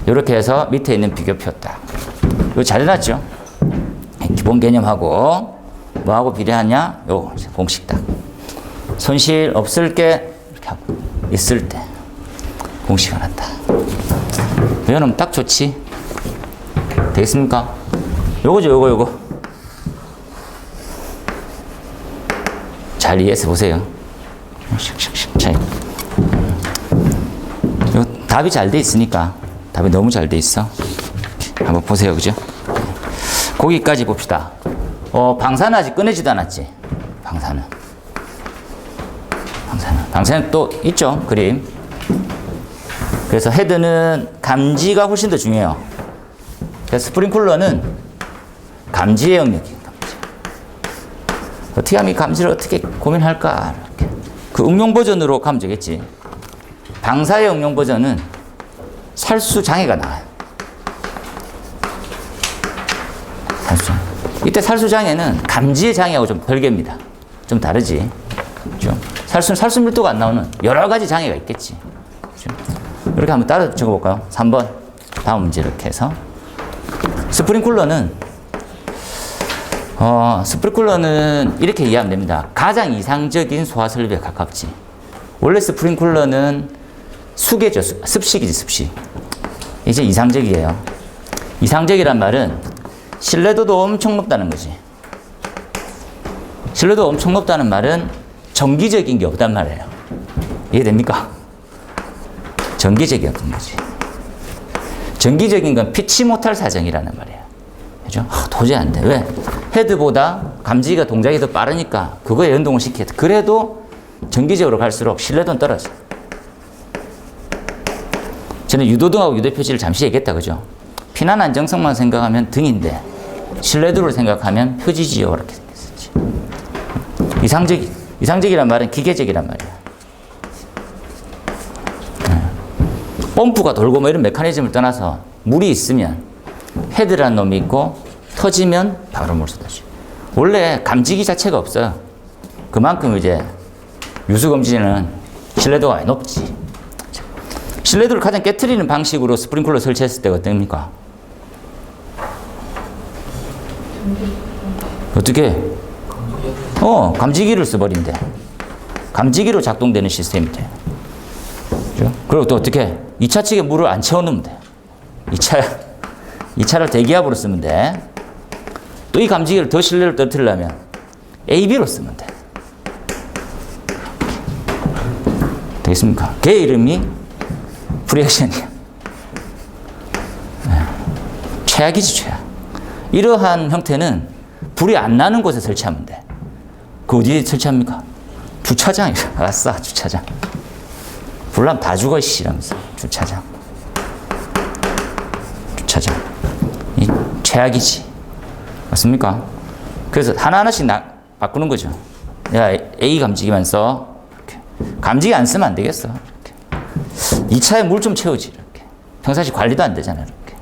이렇게 해서 밑에 있는 비교표 딱. 이거 잘 해놨죠? 기본 개념하고 뭐하고 비례하냐? 요 공식 딱. 손실 없을 게 이렇게 하고 있을 때 공식 하나 딱. 이거는 딱 좋지. 되겠습니까? 요거죠, 요거. 잘 이해해서 보세요. 자, 답이 잘 돼 있으니까 답이 너무 잘 돼 있어. 한번 보세요, 그죠? 거기까지 봅시다. 방사는 아직 꺼내지도 않았지. 방사는 또 있죠, 그림. 그래서 헤드는 감지가 훨씬 더 중요해요. 그래서 스프링클러는 감지의 영역이. 어떻게 하면 이 감지를 어떻게 고민할까? 이렇게. 그 응용 버전으로 가면 되겠지. 방사의 응용 버전은 살수 장애가 나와요. 이때 살수 장애는 감지의 장애하고 좀 별개입니다. 좀 다르지. 그렇죠? 살수 밀도가 안 나오는 여러 가지 장애가 있겠지. 그렇죠? 이렇게 한번 따라 적어볼까요? 3번. 다음 문제 이렇게 해서. 스프링클러는 이렇게 이해하면 됩니다. 가장 이상적인 소화 설비에 가깝지. 원래 스프링클러는 수계죠. 습식이지, 습식. 이제 이상적이에요. 이상적이란 말은 신뢰도도 엄청 높다는 거지. 신뢰도 엄청 높다는 말은 정기적인 게 없단 말이에요. 이해됩니까? 정기적이 없는 거지. 정기적인 건 피치 못할 사정이라는 말이에요. 그죠? 도저히 안 돼. 왜? 헤드보다 감지가 동작이 더 빠르니까 그거에 연동을 시켜야 돼. 그래도 정기적으로 갈수록 신뢰도는 떨어져요. 저는 유도등하고 유도표지를 잠시 얘기했다, 그죠? 피난 안정성만 생각하면 등인데, 신뢰도를 생각하면 표지지요. 이렇게 생겼었지. 이상적이란 말은 기계적이란 말이야. 펌프가 돌고 뭐 이런 메커니즘을 떠나서 물이 있으면 헤드라는 놈이 있고 터지면 바로 물 쏟아져. 원래 감지기 자체가 없어요. 그만큼 이제 유수검지는 신뢰도가 많이 높지. 신뢰도를 가장 깨트리는 방식으로 스프링클러 설치했을 때가 어떻습니까? 어떻게? 감지기를 써버린대. 감지기로 작동되는 시스템이 돼요. 그렇죠? 그리고 또 어떻게? 2차 측에 물을 안 채워놓으면 돼. 2차를 대기압으로 쓰면 돼. 또 이 감지기를 더 신뢰를 떨어뜨리려면 AB로 쓰면 돼. 되겠습니까? 걔 이름이 프리액션이야. 최악이지, 최악. 이러한 형태는 불이 안 나는 곳에 설치하면 돼. 그 어디에 설치합니까? 주차장이야. 아싸, 주차장. 불나면 다 죽어, 씨. 이러면서. 주차장. 주차장. 이 최악이지. 맞습니까? 그래서 하나하나씩 바꾸는 거죠. 야, A 감지기만 써. 이렇게. 감지기 안 쓰면 안 되겠어. 이렇게. 2차에 물 좀 채우지. 이렇게. 평상시 관리도 안 되잖아요. 이렇게.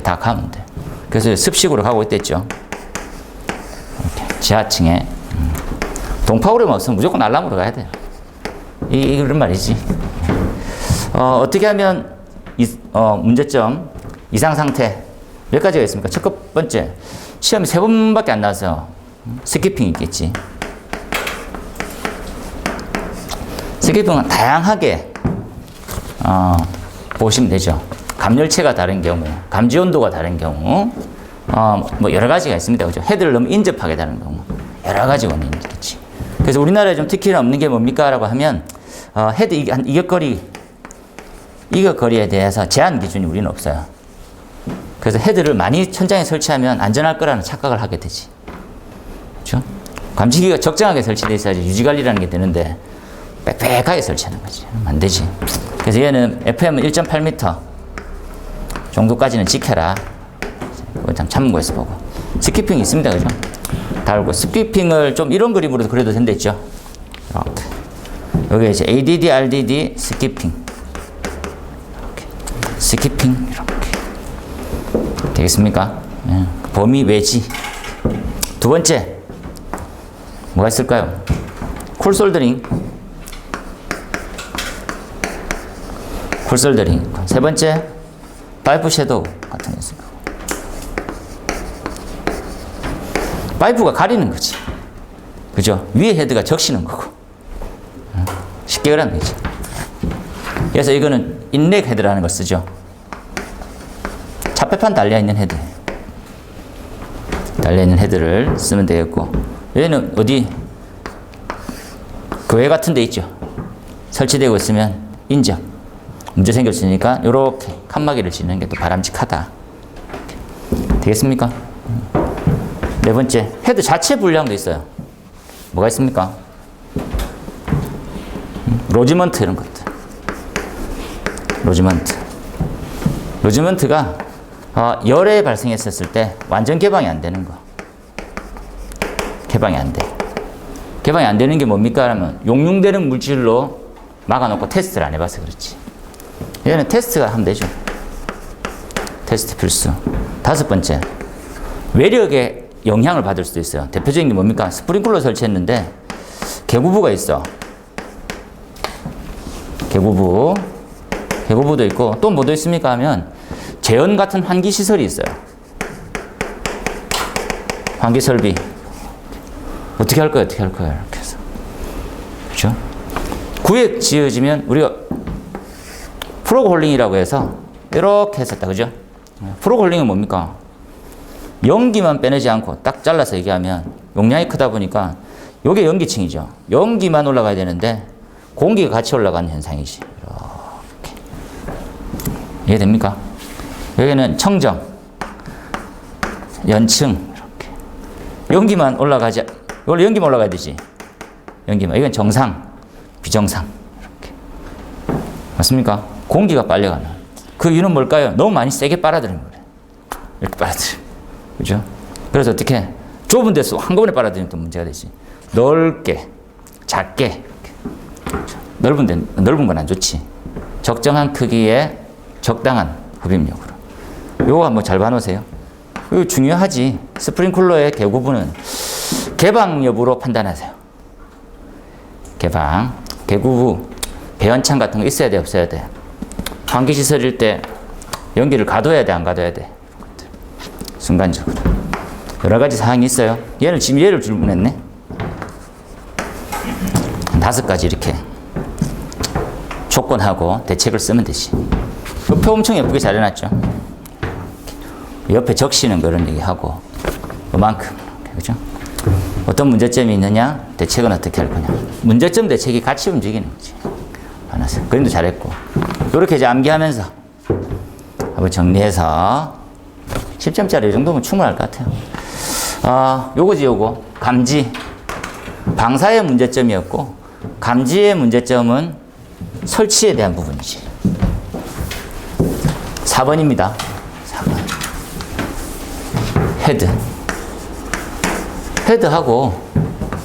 다 가면 돼. 그래서 습식으로 가고 있댔죠. 이렇게. 지하층에. 동파울에만 없으면 무조건 알람으로 가야 돼요. 이런 말이지. 어떻게 하면 문제점, 이상 상태 몇 가지가 있습니까? 첫 번째, 시험이 3번밖에 안 나와서 스키핑이 있겠지. 스키핑은 다양하게 보시면 되죠. 감열체가 다른 경우, 감지 온도가 다른 경우, 뭐 여러 가지가 있습니다. 그죠? 헤드를 너무 인접하게 다른 경우, 여러 가지 원인이 있겠지. 그래서 우리나라에 좀 특히나 없는 게 뭡니까? 라고 하면, 헤드 이격거리에 대해서 제한 기준이 우리는 없어요. 그래서 헤드를 많이 천장에 설치하면 안전할 거라는 착각을 하게 되지. 그렇죠? 감지기가 적정하게 설치되어 있어야지 유지관리라는 게 되는데 빽빽하게 설치하는 거지. 안 되지. 그래서 얘는 FM은 1.8m 정도까지는 지켜라. 그건 참고해서 보고. 스키핑이 있습니다. 그죠? 달고 스키핑을 좀 이런 그림으로도 그려도 된댔죠. 이렇게. 여기 이제 ADD, RDD, 스키핑. 이렇게. 스키핑 이렇게. 되겠습니까? 예. 범위 외지. 두 번째 뭐가 있을까요? 쿨솔더링. 쿨솔더링. 세 번째 파이프 섀도우 같은 게 있습니다. 파이프가 가리는 거지. 그죠? 위에 헤드가 적시는 거고. 쉽게 그러면 되지. 그래서 이거는 인렉 헤드라는 걸 쓰죠. 차폐판 달려있는 헤드. 달려있는 헤드를 쓰면 되겠고, 얘는 어디? 교회 같은 데 있죠. 설치되고 있으면 인정. 문제 생길 수 있으니까 이렇게 칸막이를 짓는 게 또 바람직하다. 되겠습니까? 네 번째, 헤드 자체 불량도 있어요. 뭐가 있습니까? 로지먼트 이런 것들. 로지먼트가 열에 발생했었을 때 완전 개방이 안 되는 거. 개방이 안 돼. 개방이 안 되는 게 뭡니까? 하면 용융되는 물질로 막아놓고 테스트를 안 해봐서 그렇지. 얘는 테스트가 하면 되죠. 테스트 필수. 다섯 번째, 외력에 영향을 받을 수도 있어요. 대표적인 게 뭡니까? 스프링클러 설치했는데 개구부가 있어. 개구부도 있고 또 뭐도 있습니까? 하면 제연 같은 환기 시설이 있어요. 환기 설비. 어떻게 할 거야? 이렇게 해서. 그렇죠? 구획 지어지면 우리가 프로그 홀링이라고 해서 이렇게 했었다. 그죠? 프로그 홀링은 뭡니까? 연기만 빼내지 않고 딱 잘라서 얘기하면 용량이 크다 보니까 요게 연기층이죠. 연기만 올라가야 되는데 공기가 같이 올라가는 현상이지. 이렇게. 이해됩니까? 여기는 청정, 연층, 이렇게. 연기만 올라가지, 원래 연기만 올라가야 되지. 연기만. 이건 정상. 비정상. 이렇게. 맞습니까? 공기가 빨려가는. 그 이유는 뭘까요? 너무 많이 세게 빨아들이는 거예요. 이렇게 빨아들이면. 그죠? 그래서 어떻게 좁은 데서 한꺼번에 빨아들이면 또 문제가 되지. 넓게, 작게. 넓은 건 안 좋지. 적정한 크기의 적당한 흡입력으로. 요거 한번 잘 봐놓으세요. 이거 중요하지. 스프링클러의 개구부는 개방 여부로 판단하세요. 개방, 개구부, 배연창 같은 거 있어야 돼, 없어야 돼? 환기시설일 때 연기를 가둬야 돼, 안 가둬야 돼? 순간적으로. 여러 가지 사항이 있어요. 지금 얘를 질문했네. 5가지 이렇게 조건하고 대책을 쓰면 되지. 표 엄청 예쁘게 잘 해놨죠. 옆에 적시는 그런 얘기하고 그만큼. 그죠? 어떤 문제점이 있느냐, 대책은 어떻게 할 거냐. 문제점 대책이 같이 움직이는 거지. 알았어. 그림도 잘했고. 이렇게 이제 암기하면서 한번 정리해서 10점짜리 이 정도면 충분할 것 같아요. 요거지, 요거. 감지. 방사의 문제점이었고, 감지의 문제점은 설치에 대한 부분이지. 4번입니다. 4번. 헤드. 헤드하고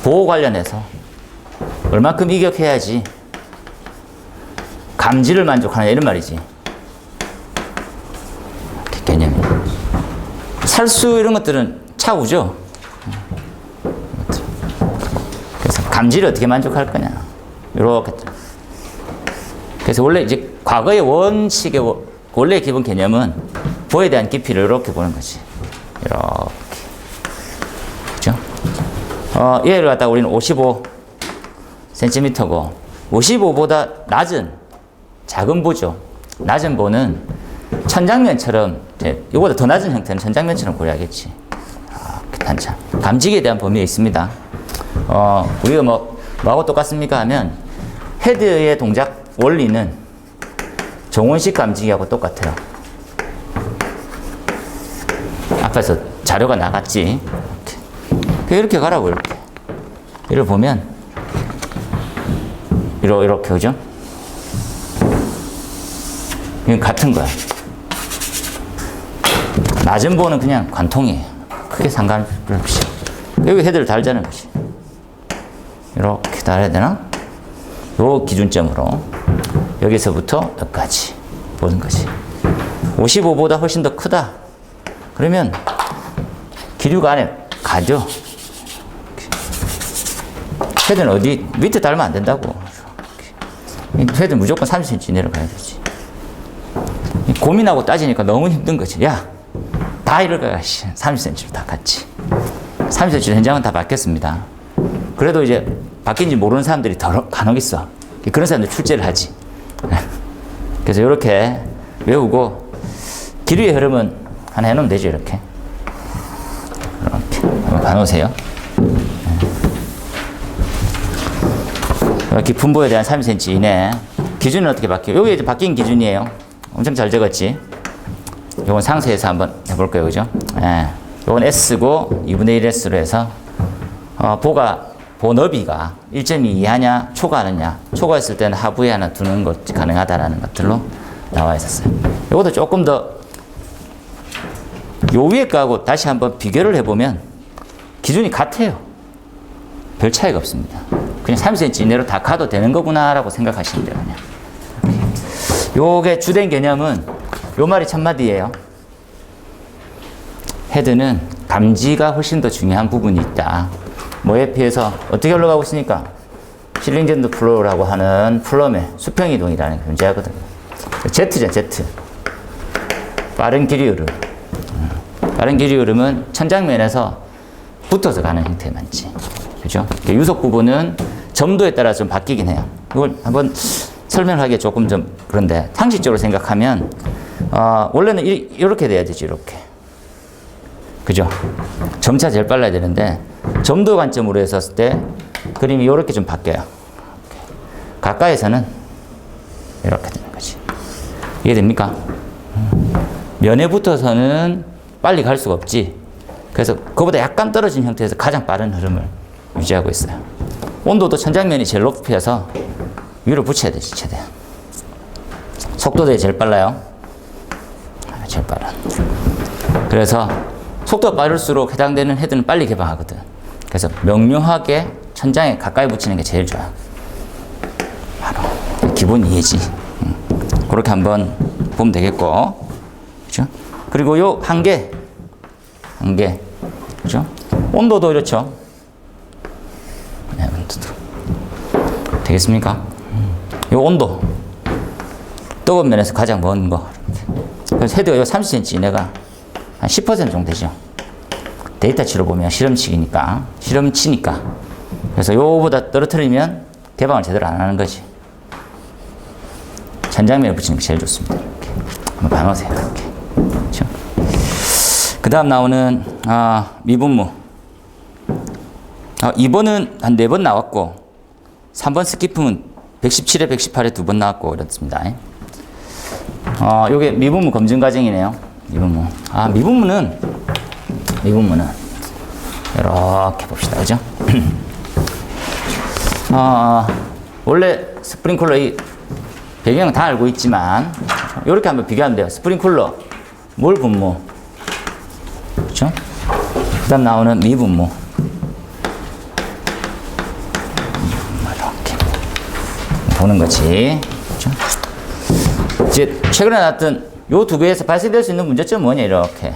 보호 관련해서 얼만큼 이격해야지 감지를 만족하느냐 이런 말이지. 개념이. 살수 이런 것들은 차후죠. 그래서 감지를 어떻게 만족할 거냐. 이렇게. 그래서 원래 이제 과거의 원칙의 원래 기본 개념은 보에 대한 깊이를 이렇게 보는 거지. 이렇게. 그죠? 얘를 갖다가 우리는 55cm고 55보다 낮은 작은 보죠. 낮은 보는 천장면처럼 이거보다 더 낮은 형태는 천장면처럼 고려하겠지. 단차. 감지기에 대한 범위에 있습니다. 우리가 뭐하고 똑같습니까 하면 헤드의 동작 원리는 정원식 감지기하고 똑같아요. 앞에서 자료가 나갔지. 이렇게 가라고, 이렇게. 이를 보면, 이렇게, 그죠? 이건 같은 거야. 낮은 보는 그냥 관통이에요. 크게 상관없이. 여기 헤드를 달자는 것이. 이렇게 달아야 되나? 요 기준점으로 여기서부터 여기까지 보는 거지. 55보다 훨씬 더 크다. 그러면 기류가 안에 가죠. 헤드는 어디 밑에 달면 안 된다고. 헤드는 무조건 30cm 내려가야 되지. 고민하고 따지니까 너무 힘든 거지. 야, 다 이럴까? 30cm로 다 같이. 30cm 현장은 다 바뀌었습니다. 그래도 이제 바뀐지 모르는 사람들이 더 간혹 있어. 그런 사람들 출제를 하지. 그래서 이렇게 외우고 기류의 흐름은 하나 해놓으면 되죠. 이렇게 한번 봐놓으세요. 깊은 보에 대한 30cm 이내. 기준은 어떻게 바뀌어요? 여기 이제 바뀐 기준이에요. 엄청 잘 적었지. 요건 상세에서 한번 해볼 거예요. 그죠? 예. 요건 S고 2분의 1S로 해서 보 너비가 1.2 이하냐 초과하느냐. 초과했을 때는 하부에 하나 두는 것 가능하다라는 것들로 나와 있었어요. 요것도 조금 더 요 위에 거하고 다시 한번 비교를 해보면 기준이 같아요. 별 차이가 없습니다. 그냥 30cm 이내로 다 가도 되는 거구나라고 생각하시면 돼요. 그냥. 요게 주된 개념은 요 말이 첫마디예요. 헤드는 감지가 훨씬 더 중요한 부분이 있다. 뭐에 비해서 어떻게 올라가고 있으니까 실링젠드 플로우라고 하는 플럼의 수평 이동이라는 게 존재하거든요. Z죠, Z. 빠른 길이 흐름. 빠른 길이 흐름은 천장면에서 붙어서 가는 형태만 있지. 그죠? 유속 부분은 점도에 따라 좀 바뀌긴 해요. 이걸 한번 설명하기 조금 좀 그런데 상식적으로 생각하면 원래는 이렇게 돼야 되지. 이렇게. 그죠? 점차 제일 빨라야 되는데 점도 관점으로 했을 때 그림이 이렇게 좀 바뀌어요. 가까이서는 이렇게 되는 거지. 이해됩니까? 면에 붙어서는 빨리 갈 수가 없지. 그래서 그보다 약간 떨어진 형태에서 가장 빠른 흐름을 유지하고 있어요. 온도도 천장면이 제일 높여서 위로 붙여야 되지, 최대한. 속도도 제일 빨라요. 제일 빨라. 그래서 속도가 빠를수록 해당되는 헤드는 빨리 개방하거든. 그래서 명료하게 천장에 가까이 붙이는 게 제일 좋아. 바로 기본 이해지. 그렇게 한번 보면 되겠고, 그죠? 그리고 요 한계, 그죠? 온도도 이렇죠. 네, 온도도 되겠습니까? 요 온도, 뜨거운 면에서 가장 먼 거. 그래서 헤드가 요 30cm 이내가 한 10% 정도 되죠. 데이터치로 보면 실험치니까. 그래서 요거보다 떨어뜨리면 개방을 제대로 안 하는 거지. 천장면에 붙이는 게 제일 좋습니다. 이렇게 한번 봐놓으세요. 이렇게. 그렇죠? 그 다음 나오는 미분무. 2번은 한 4번 나왔고 3번 스키프는 117에 118에 2번 나왔고 그렇습니다. 요게 미분무 검증 과정이네요. 미분무. 미분무는 이렇게 봅시다. 그죠? 원래 스프링클러 이 배경 다 알고 있지만 이렇게 한번 비교하면 돼요. 스프링클러 물 분무, 그렇죠? 그다음 나오는 미분무. 이렇게 보는 거지. 그렇죠? 이제 최근에 나왔던 요 두 개에서 발생될 수 있는 문제점은 뭐냐 이렇게.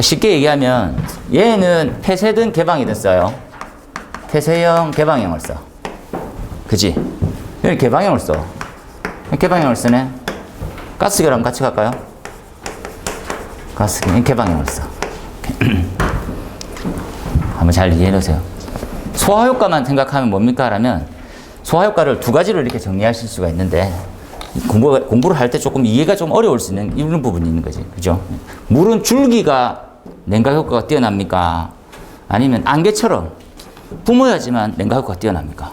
쉽게 얘기하면 얘는 폐쇄든 개방이든 써요. 폐쇄형, 개방형을 써. 그지? 여기 개방형을 써. 개방형을 쓰네. 가스결함 같이 갈까요? 가스결함, 개방형을 써. 한번 잘 이해해 놓으세요. 소화효과만 생각하면 뭡니까? 라면 소화효과를 두 가지로 이렇게 정리하실 수가 있는데 공부를 할 때 조금 이해가 좀 어려울 수 있는 이런 부분이 있는 거지. 그죠? 물은 줄기가 냉각 효과가 뛰어납니까? 아니면 안개처럼 뿜어야지만 냉각 효과가 뛰어납니까?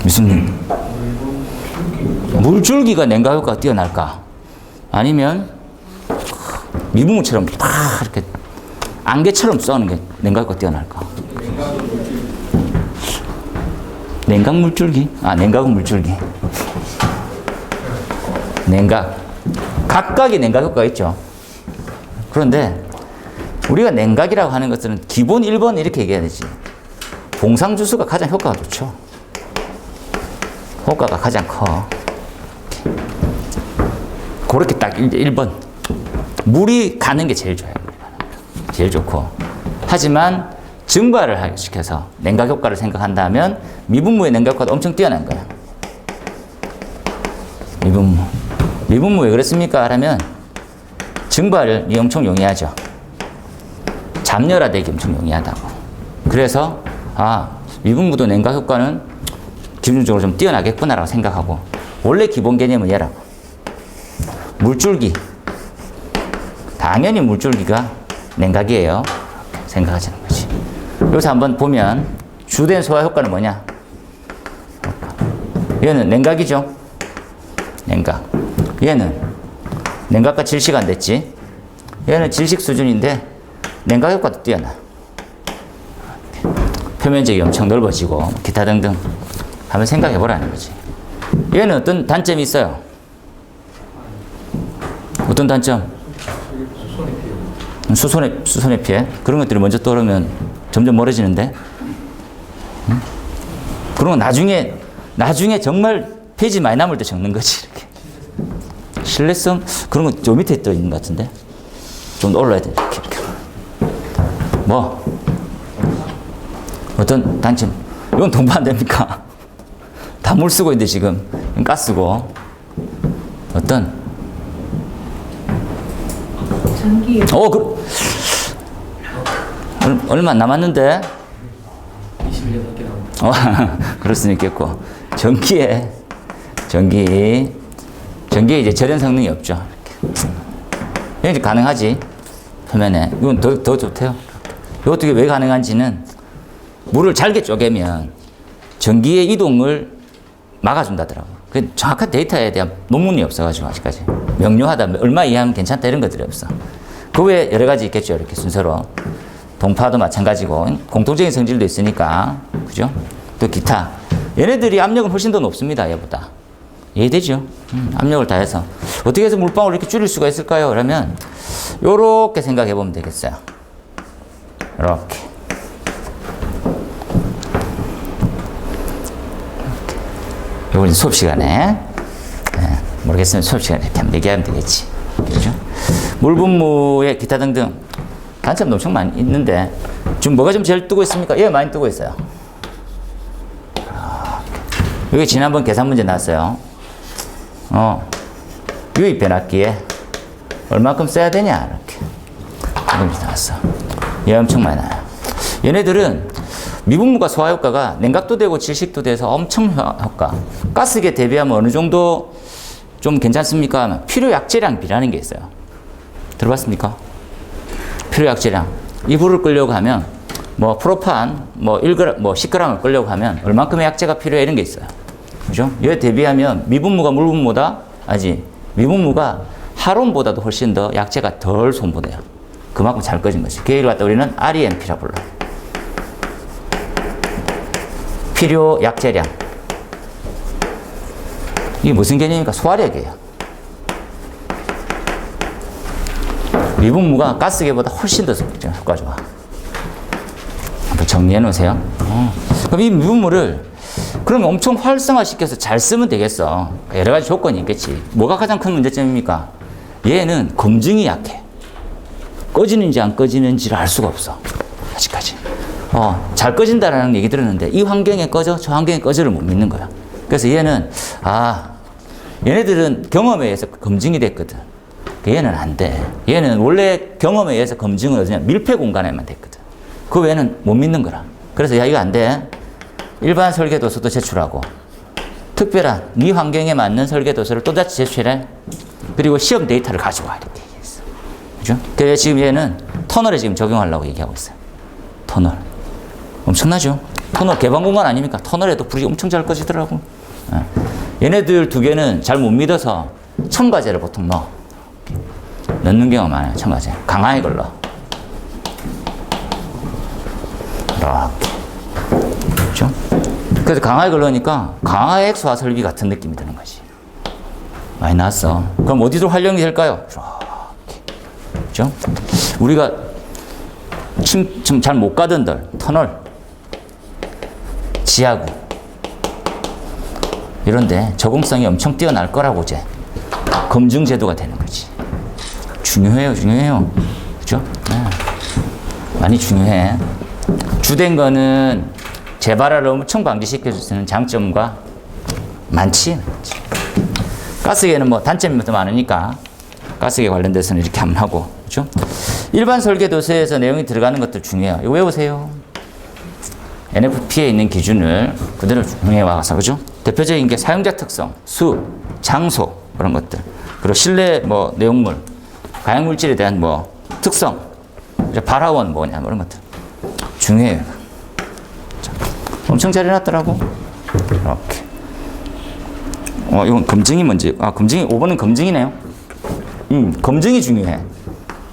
무슨 물줄기가 냉각 효과가 뛰어날까? 아니면 미분무처럼 딱 이렇게 안개처럼 쏘는 게 냉각 효과가 뛰어날까? 냉각 물줄기? 냉각은 물줄기. 냉각. 각각의 냉각 효과가 있죠. 그런데 우리가 냉각이라고 하는 것들은 기본 1번 이렇게 얘기해야 되지. 봉상주수가 가장 효과가 좋죠. 효과가 가장 커. 그렇게 딱 1번. 물이 가는 게 제일 좋아요. 제일 좋고. 하지만 증발을 시켜서 냉각 효과를 생각한다면 미분무의 냉각 효과도 엄청 뛰어난 거야. 미분무 왜 그랬습니까? 하면 증발이 엄청 용이하죠. 잠열화되기 엄청 용이하다고. 그래서 미분무도 냉각 효과는 기본적으로 좀 뛰어나겠구나라고 생각하고 원래 기본 개념은 얘라고. 물줄기. 당연히 물줄기가 냉각이에요. 생각하시는 거지. 여기서 한번 보면 주된 소화 효과는 뭐냐? 얘는 냉각이죠. 냉각. 얘는 냉각과 질식 안 됐지. 얘는 질식 수준인데 냉각 효과도 뛰어나. 표면적이 엄청 넓어지고 기타 등등 한번 생각해 보라는 거지. 얘는 어떤 단점이 있어요? 어떤 단점? 수손의 피해. 그런 것들이 먼저 떠오르면 점점 멀어지는데. 그런 건 나중에 정말 페이지 많이 남을 때 적는 거지. 이렇게. 신뢰성 그런 건 저 밑에 떠 있는 것 같은데. 좀 올라야 돼. 이렇게. 뭐 어떤 단점? 이건 동부 안 됩니까? 다 물 쓰고 있는데 지금 가스고 어떤 전기. 얼마 안 남았는데 21년밖에 남았어. 그럴 수는 있겠고 전기에 이제 절연 성능이 없죠. 이렇게. 이제 가능하지 표면에. 이건 더 좋대요. 이거 어떻게 왜 가능한지는 물을 잘게 쪼개면 전기의 이동을 막아준다더라고. 그 정확한 데이터에 대한 논문이 없어가지고 아직까지 명료하다, 얼마 이하면 괜찮다 이런 것들이 없어. 그 외에 여러 가지 있겠죠. 이렇게 순서로 동파도 마찬가지고 공통적인 성질도 있으니까 그죠? 또 기타 얘네들이 압력은 훨씬 더 높습니다. 얘보다 이해되죠? 압력을 다해서 어떻게 해서 물방울을 이렇게 줄일 수가 있을까요? 그러면 요렇게 생각해 보면 되겠어요. 이렇게 요걸 이제 수업 시간에 모르겠으면 수업 시간에 이렇게 한번 얘기하면 되겠지. 그죠? 물 분무에 기타 등등 단점도 엄청 많이 있는데 지금 뭐가 좀 제일 뜨고 있습니까? 예, 많이 뜨고 있어요. 여기 지난번 계산 문제 나왔어요. 유입 변압기에 얼마큼 써야 되냐 이렇게 이런 게 나왔어. 얘 엄청 많아요. 얘네들은 미분무가 소화 효과가 냉각도 되고 질식도 돼서 엄청 효과. 가스기에 대비하면 어느 정도 좀 괜찮습니까? 필요 약재량 비라는 게 있어요. 들어봤습니까? 필요 약재량. 이 불을 끄려고 하면 뭐 프로판 뭐 1g 뭐 10g을 끄려고 하면 얼만큼의 약재가 필요해 이런 게 있어요. 그죠? 이에 대비하면 미분무가 물분무보다 미분무가 하론보다도 훨씬 더 약재가 덜 손보내요. 그만큼 잘 꺼진 거지. 그 얘기를 갖다 우리는 REMP라 불러요. 필요 약재량. 이게 무슨 개념입니까? 소화력이에요. 미분무가 가스계보다 훨씬 더 효과 좋아. 한번 정리해 놓으세요. 그럼 이 미분무를 그러면 엄청 활성화시켜서 잘 쓰면 되겠어. 여러 가지 조건이 있겠지. 뭐가 가장 큰 문제점입니까? 얘는 검증이 약해. 꺼지는지 안 꺼지는지를 알 수가 없어. 아직까지. 잘 꺼진다라는 얘기 들었는데 이 환경에 꺼져, 저 환경에 꺼져를 못 믿는 거야. 그래서 얘는 얘네들은 경험에 의해서 검증이 됐거든. 얘는 안 돼. 얘는 원래 경험에 의해서 검증은 어디냐? 밀폐 공간에만 됐거든. 그 외에는 못 믿는 거라. 그래서 이거 안 돼. 일반 설계도서도 제출하고 특별한 네 환경에 맞는 설계도서를 또다시 제출해. 그리고 시험 데이터를 가져와 이렇게 얘기했어. 그죠? 그래서 지금 얘는 터널에 지금 적용하려고 얘기하고 있어요. 터널. 엄청나죠? 터널 개방 공간 아닙니까? 터널에도 불이 엄청 잘 꺼지더라고. 얘네들 두 개는 잘 못 믿어서 첨가제를 보통 넣는 경우가 많아요. 첨가제. 강하게 걸러. 이렇게. 그렇죠? 그래서 강하게 걸러니까 강화액 소화 설비 같은 느낌이 드는 거지. 많이 나왔어. 그럼 어디로 활용이 될까요? 이렇게. 그렇죠? 우리가 좀 잘 못 가던 들, 터널, 지하구 이런데 적응성이 엄청 뛰어날 거라고 이제 검증 제도가 되는 거지. 중요해요. 그죠? 네. 많이 중요해. 주된 거는 재발화를 엄청 방지시켜 줄 수 있는 장점과 많지. 가스계는 뭐 단점이 더 많으니까 가스계 관련돼서는 이렇게 한번 하고, 그죠? 일반 설계도서에서 내용이 들어가는 것도 중요해요. 이거 외우세요. NFP에 있는 기준을 그대로 적용해 와서, 그죠? 대표적인 게 사용자 특성, 수, 장소, 그런 것들. 그리고 실내 뭐 내용물, 가양물질에 대한 뭐 특성, 발화원 뭐냐, 뭐 이런 것들. 중요해요. 자, 엄청 잘 해놨더라고. 이렇게. 이건 검증이 뭔지. 검증이, 5번은 검증이네요. 검증이 중요해.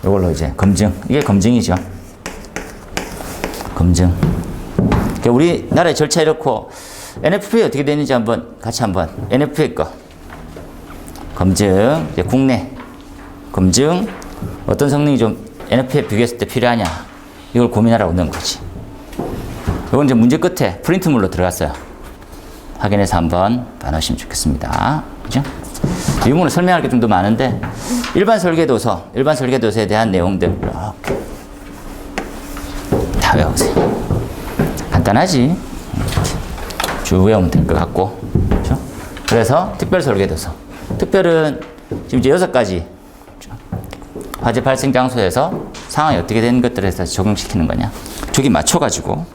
이걸로 이제 검증. 이게 검증이죠. 검증. 그러니까 우리나라의 절차 이렇고, NFP 어떻게 되는지 같이 한번. NFP 거. 검증. 이제 국내. 검증. 어떤 성능이 좀 NFP에 비교했을 때 필요하냐. 이걸 고민하라고 넣은 거지. 이건 이제 문제 끝에 프린트물로 들어갔어요. 확인해서 한번 봐놓으시면 좋겠습니다. 그죠? 이 부분을 설명할 게 좀 더 많은데, 일반 설계도서에 대한 내용들, 이렇게. 다 외우세요. 간단하지? 이렇게. 쭉 외우면 될 것 같고. 그죠? 그래서 특별 설계도서. 특별은 지금 이제 6가지. 화재 발생 장소에서 상황이 어떻게 되는 것들에서 적용시키는 거냐. 저기 맞춰가지고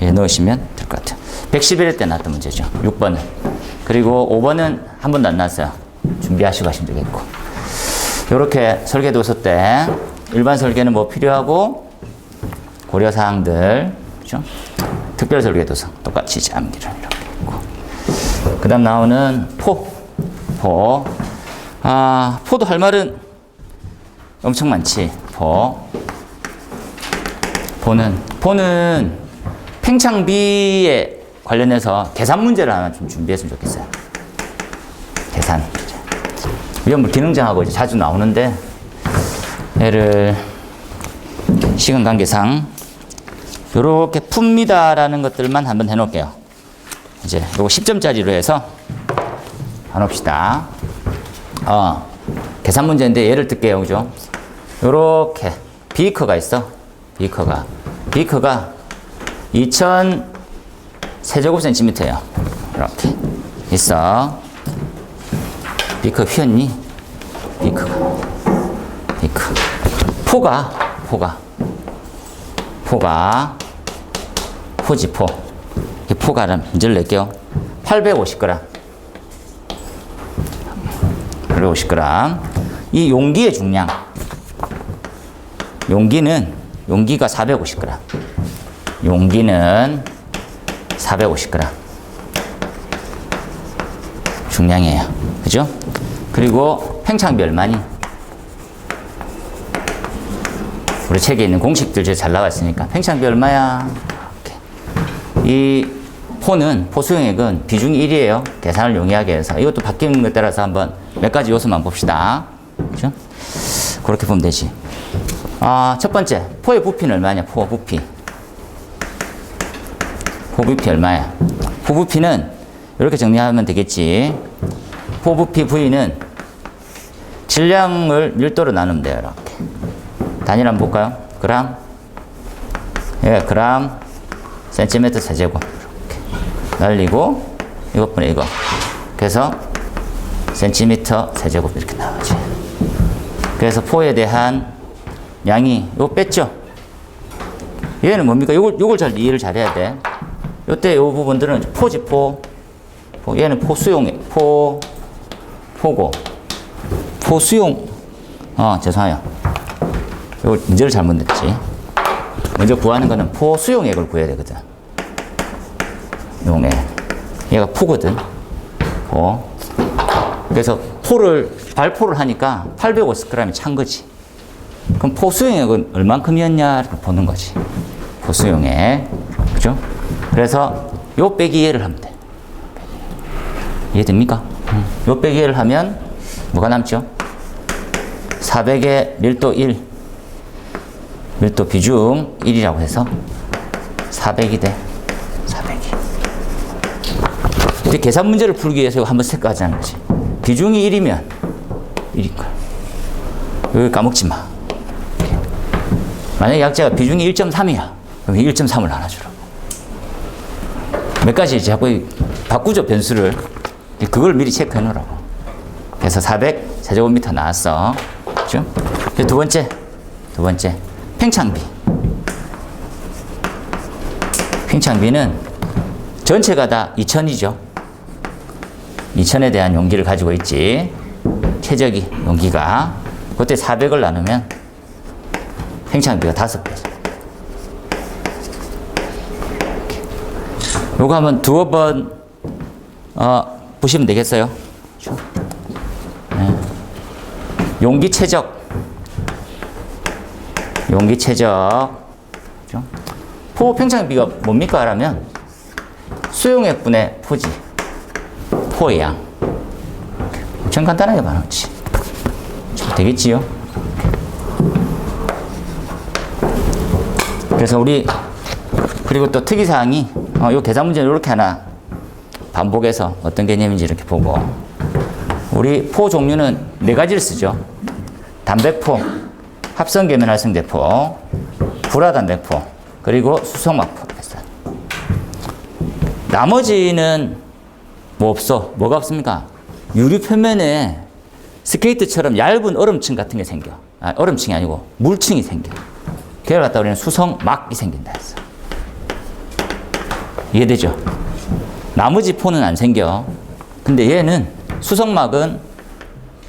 넣으시면 될 것 같아요. 111회 때 나왔던 문제죠. 6번은. 그리고 5번은 한 번도 안 나왔어요. 준비하시고 하시면 되겠고. 이렇게 설계도서 때 일반 설계는 뭐 필요하고 고려사항들, 그죠? 특별 설계도서 똑같이 암기를 이렇게 있고. 그 다음 나오는 포. 포도 할 말은 엄청 많지. 포는 팽창비에 관련해서 계산 문제를 하나 좀 준비했으면 좋겠어요. 계산 문제. 위험물 기능장하고 이제 자주 나오는데, 얘를 시간 관계상 요렇게 풉니다라는 것들만 한번 해놓을게요. 이제 요거 10점짜리로 해서 해놓읍시다. 계산 문제인데 얘를 뜰게요. 그죠? 요렇게 비커가 있어. 비커가 2000 세제곱센티미터예요. 이렇게 있어. 비커 휘었니? 비커. 포지. 이 포가는 문제를 낼게요. 850g. 850g. 이 용기의 중량. 용기가 450g. 용기는 450g. 중량이에요. 그죠? 그리고 팽창비 얼마니? 우리 책에 있는 공식들 제가 잘 나와 있으니까 팽창비 얼마야? 이렇게. 이 포수용액은 비중이 1이에요. 계산을 용이하게 해서. 이것도 바뀌는 것에 따라서 한번 몇 가지 요소만 봅시다. 그죠? 그렇게 보면 되지. 첫 번째, 포의 부피는 얼마냐? 포 부피 얼마야? 포 부피는 이렇게 정리하면 되겠지. 포 부피 V는 질량을 밀도로 나누면 돼요. 이렇게. 단위를 한번 볼까요? 그람. 예, 그람, 센티미터 세제곱. 이렇게. 날리고, 이것분의 이거. 그래서, 센티미터 세제곱. 이렇게 나오지. 그래서 포에 대한 양이, 이거 뺐죠? 얘는 뭡니까? 요걸 잘 이해를 잘 해야 돼. 요때 요 부분들은 포지, 얘는 포고. 포수용. 죄송해요. 요 문제를 잘못 냈지. 먼저 구하는 거는 포수용액을 구해야 되거든. 용액. 얘가 포거든. 그래서 발포를 하니까 850g이 찬 거지. 그럼 포수용액은 얼만큼이었냐 보는 거지. 포수용액. 그죠? 그래서 요 빼기 얘를 하면 돼. 이해됩니까? 요 빼기 얘를 하면 뭐가 남죠? 400에 밀도 1. 밀도 비중 1이라고 해서 400이 돼. 400이. 이제 계산 문제를 풀기 위해서 한번 생각하자는 거지. 비중이 1이면 1인 거야. 여기 까먹지 마. 만약에 약자가 비중이 1.3이야. 그럼 1.3을 나눠주라고. 몇 가지 자꾸 바꾸죠, 변수를. 그걸 미리 체크해 놓으라고. 그래서 400 세제곱미터 나왔어. 그죠? 두 번째. 팽창비. 팽창비는 전체가 다 2000이죠. 2000에 대한 용기를 가지고 있지. 최적이 용기가. 그때 400을 나누면 팽창비가 5배죠. 요거 한번 두어 번 보시면 되겠어요. 네. 용기 최적. 그죠? 포 팽창비가 뭡니까? 라면 수용액분의 포지. 포의 양. 엄청 간단하게 말하지. 되겠지요? 그래서 그리고 또 특이사항이, 요 계산 문제는 이렇게 하나 반복해서 어떤 개념인지 이렇게 보고, 우리 포 종류는 4가지를 쓰죠. 담백포, 합성계면 활성제포, 불화담백포, 그리고 수성막포. 나머지는 뭐 없어? 뭐가 없습니까? 유리 표면에 스케이트처럼 얇은 얼음층 같은 게 생겨. 얼음층이 아니고 물층이 생겨. 그걸 갖다 우리는 수성막이 생긴다 했어. 이해되죠? 나머지 포는 안 생겨. 근데 얘는 수성막은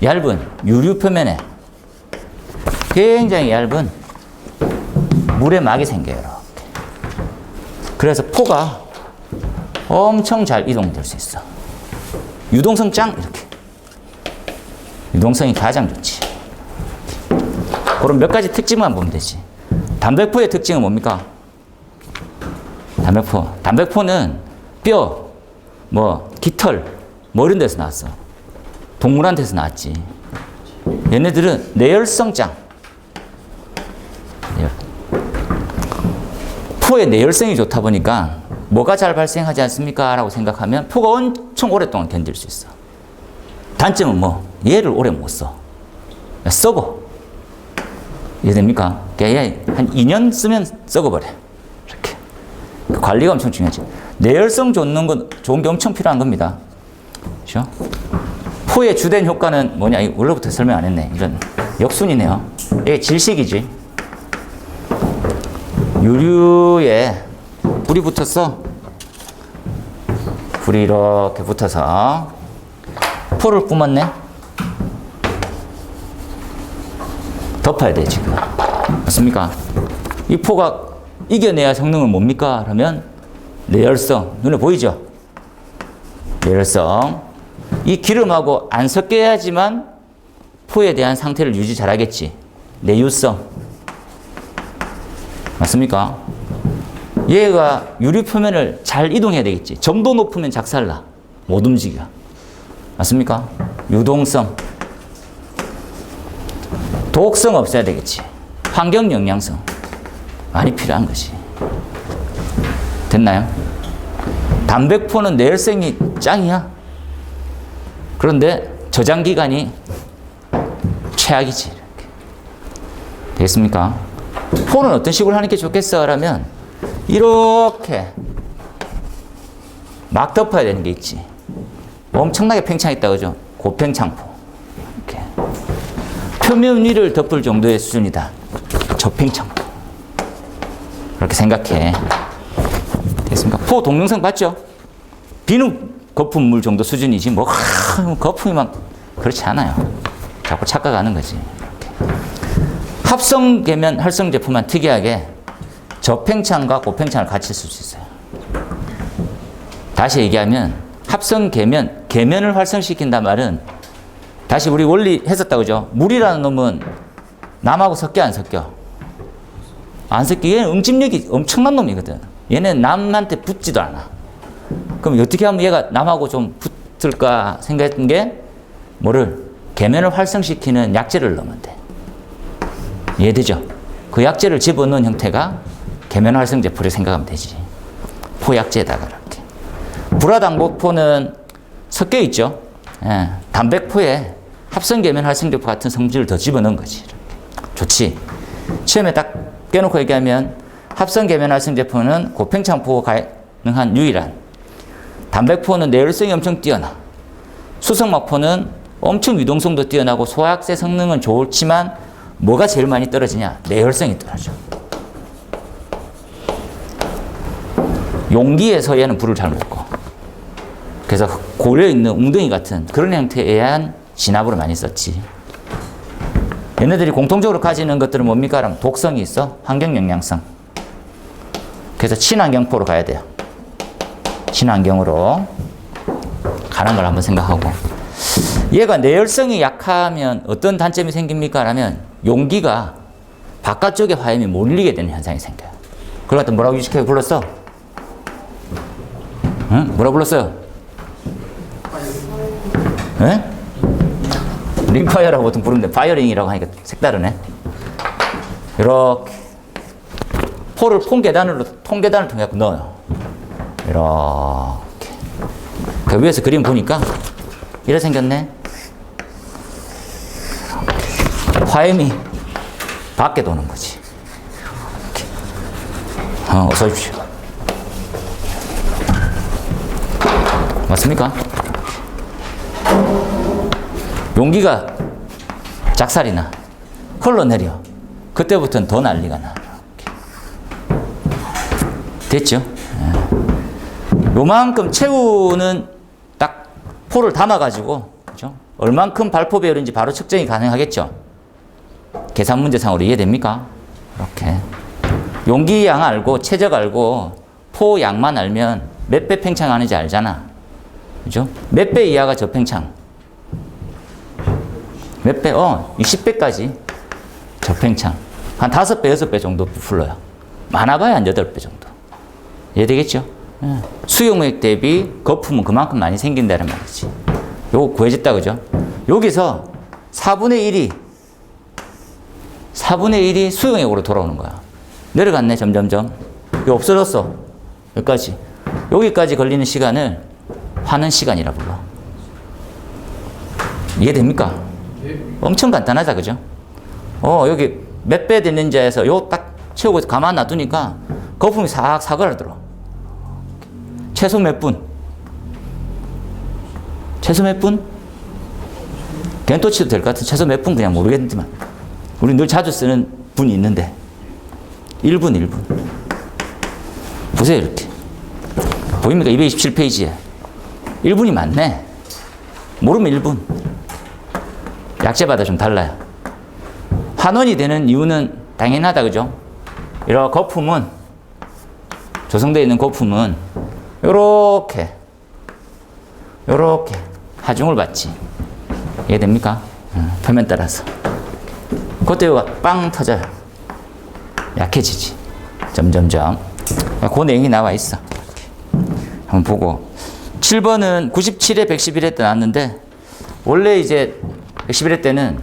얇은 유리 표면에 굉장히 얇은 물의 막이 생겨요. 이렇게. 그래서 포가 엄청 잘 이동될 수 있어. 유동성 짱 이렇게. 유동성이 가장 좋지. 그럼 몇 가지 특징만 보면 되지. 담백포의 특징은 뭡니까? 담백포는 뼈, 깃털, 이런 데서 나왔어. 동물한 데서 나왔지. 얘네들은 내열성장. 포의 내열성이 좋다 보니까 뭐가 잘 발생하지 않습니까? 라고 생각하면 포가 엄청 오랫동안 견딜 수 있어. 단점은 얘를 오래 못 써. 썩어. 이해됩니까? 얘 한 2년 쓰면 썩어버려. 이렇게. 관리가 엄청 중요하지. 내열성 좋은 게 엄청 필요한 겁니다. 그렇죠? 포의 주된 효과는 뭐냐? 원래부터 설명 안 했네. 이런 역순이네요. 이게 질식이지. 유류에 불이 붙었어. 불이 이렇게 붙어서 포를 뿜었네. 덮어야 돼, 지금. 맞습니까? 이 포가 이겨내야 성능은 뭡니까? 그러면 내열성. 눈에 보이죠? 내열성. 이 기름하고 안 섞여야지만 포에 대한 상태를 유지 잘하겠지. 내유성. 맞습니까? 얘가 유리 표면을 잘 이동해야 되겠지. 점도 높으면 작살나. 못 움직여. 맞습니까? 유동성. 독성 없어야 되겠지. 환경 영양성. 많이 필요한 것이. 됐나요? 담백포는 내열성이 짱이야. 그런데 저장 기간이 최악이지. 이렇게. 되겠습니까? 포는 어떤 식으로 하는 게 좋겠어? 라면 이렇게 막 덮어야 되는 게 있지. 엄청나게 팽창했다 그죠? 고팽창포. 이렇게. 표면 위를 덮을 정도의 수준이다. 저팽창포. 그렇게 생각해. 됐습니까? 포 동영상 봤죠? 비누 거품물 정도 수준이지 거품이 막 그렇지 않아요. 자꾸 착각하는 거지. 이렇게. 합성 계면 활성 제품만 특이하게 저팽창과 고팽창을 같이 쓸 수 있어요. 다시 얘기하면 합성 계면을 활성시킨단 말은 다시 우리 원리 했었다 그죠? 물이라는 놈은 남하고 섞여 안 섞여? 안 섞여. 얘는 응집력이 엄청난 놈이거든. 얘는 남한테 붙지도 않아. 그럼 어떻게 하면 얘가 남하고 좀 붙을까 생각했던 게 계면을 활성시키는 약재를 넣으면 돼. 이해되죠? 그 약재를 집어넣은 형태가 계면 활성제 포를 생각하면 되지. 포약재에다가 이렇게. 불화당복포는 섞여 있죠. 예, 담백포에 합성 계면 활성제 포 같은 성질을 더 집어넣은 거지. 이렇게. 좋지. 처음에 딱 껴놓고 얘기하면 합성 계면 활성제 포는 고팽창포가 가능한 유일한. 담백포는 내열성이 엄청 뛰어나. 수성막포는 엄청 유동성도 뛰어나고 소화약제 성능은 좋지만 뭐가 제일 많이 떨어지냐? 내열성이 떨어져. 용기에서 얘는 불을 잘 못 꺼. 그래서 고려있는 웅덩이 같은 그런 형태에 의한 진압으로 많이 썼지. 얘네들이 공통적으로 가지는 것들은 뭡니까? 그럼 독성이 있어. 환경 영양성. 그래서 친환경포로 가야 돼요. 친환경으로 가는 걸 한번 생각하고. 얘가 내열성이 약하면 어떤 단점이 생깁니까? 라면 용기가 바깥쪽에 화염이 몰리게 되는 현상이 생겨요. 그걸 갖다 뭐라고 유식하게 불렀어? 응? 뭐라고 불렀어요? 응? 링파이어라고 보통 부르는데 파이어링이라고 하니까 색다르네. 이렇게 포를 통계단을 통해 넣어요. 이렇게. 그 위에서 그림 보니까 이래 생겼네. 화염이 밖에 도는 거지. 이렇게. 어서 오십시오. 맞습니까? 용기가 작살이 나. 흘러내려. 그때부터는 더 난리가 나. 됐죠? 요만큼 채우는 딱 포를 담아가지고, 그죠? 얼만큼 발포 배열인지 바로 측정이 가능하겠죠? 계산 문제상으로 이해됩니까? 이렇게. 용기 양 알고, 최적 알고, 포 양만 알면 몇 배 팽창하는지 알잖아. 그죠? 몇 배 이하가 저팽창. 몇 배? 20배까지 저팽창. 한 5배, 6배 정도 부풀러요. 많아봐야 한 8배 정도. 이해되겠죠? 수용액 대비 거품은 그만큼 많이 생긴다는 말이지. 요거 구해졌다, 그죠? 여기서 4분의 1이 수용액으로 돌아오는 거야. 내려갔네, 점점점. 이거 없어졌어. 여기까지. 여기까지 걸리는 시간을 화는 시간이라 불러. 이해됩니까? 엄청 간단하다, 그죠? 여기 몇 배 됐는지에서 요 딱 채우고 가만 놔두니까 거품이 싹 사그라들어. 최소 몇 분? 최소 몇 분? 겐토 치도 될 것 같은 최소 몇 분 그냥 모르겠지만 우리 늘 자주 쓰는 분이 있는데 1분. 보세요, 이렇게. 보입니까? 227페이지에 1분이 많네. 모르면 1분. 약재마다 좀 달라요. 환원이 되는 이유는 당연하다, 그죠? 이런 거품은, 조성되어 있는 거품은 요렇게 하중을 받지. 이해됩니까? 표면 따라서. 그때 요가 빵 터져요. 약해지지. 점점점. 그 내용이 나와 있어. 한번 보고. 7번은 97에 111회 때 나왔는데, 원래 이제 111회 때는,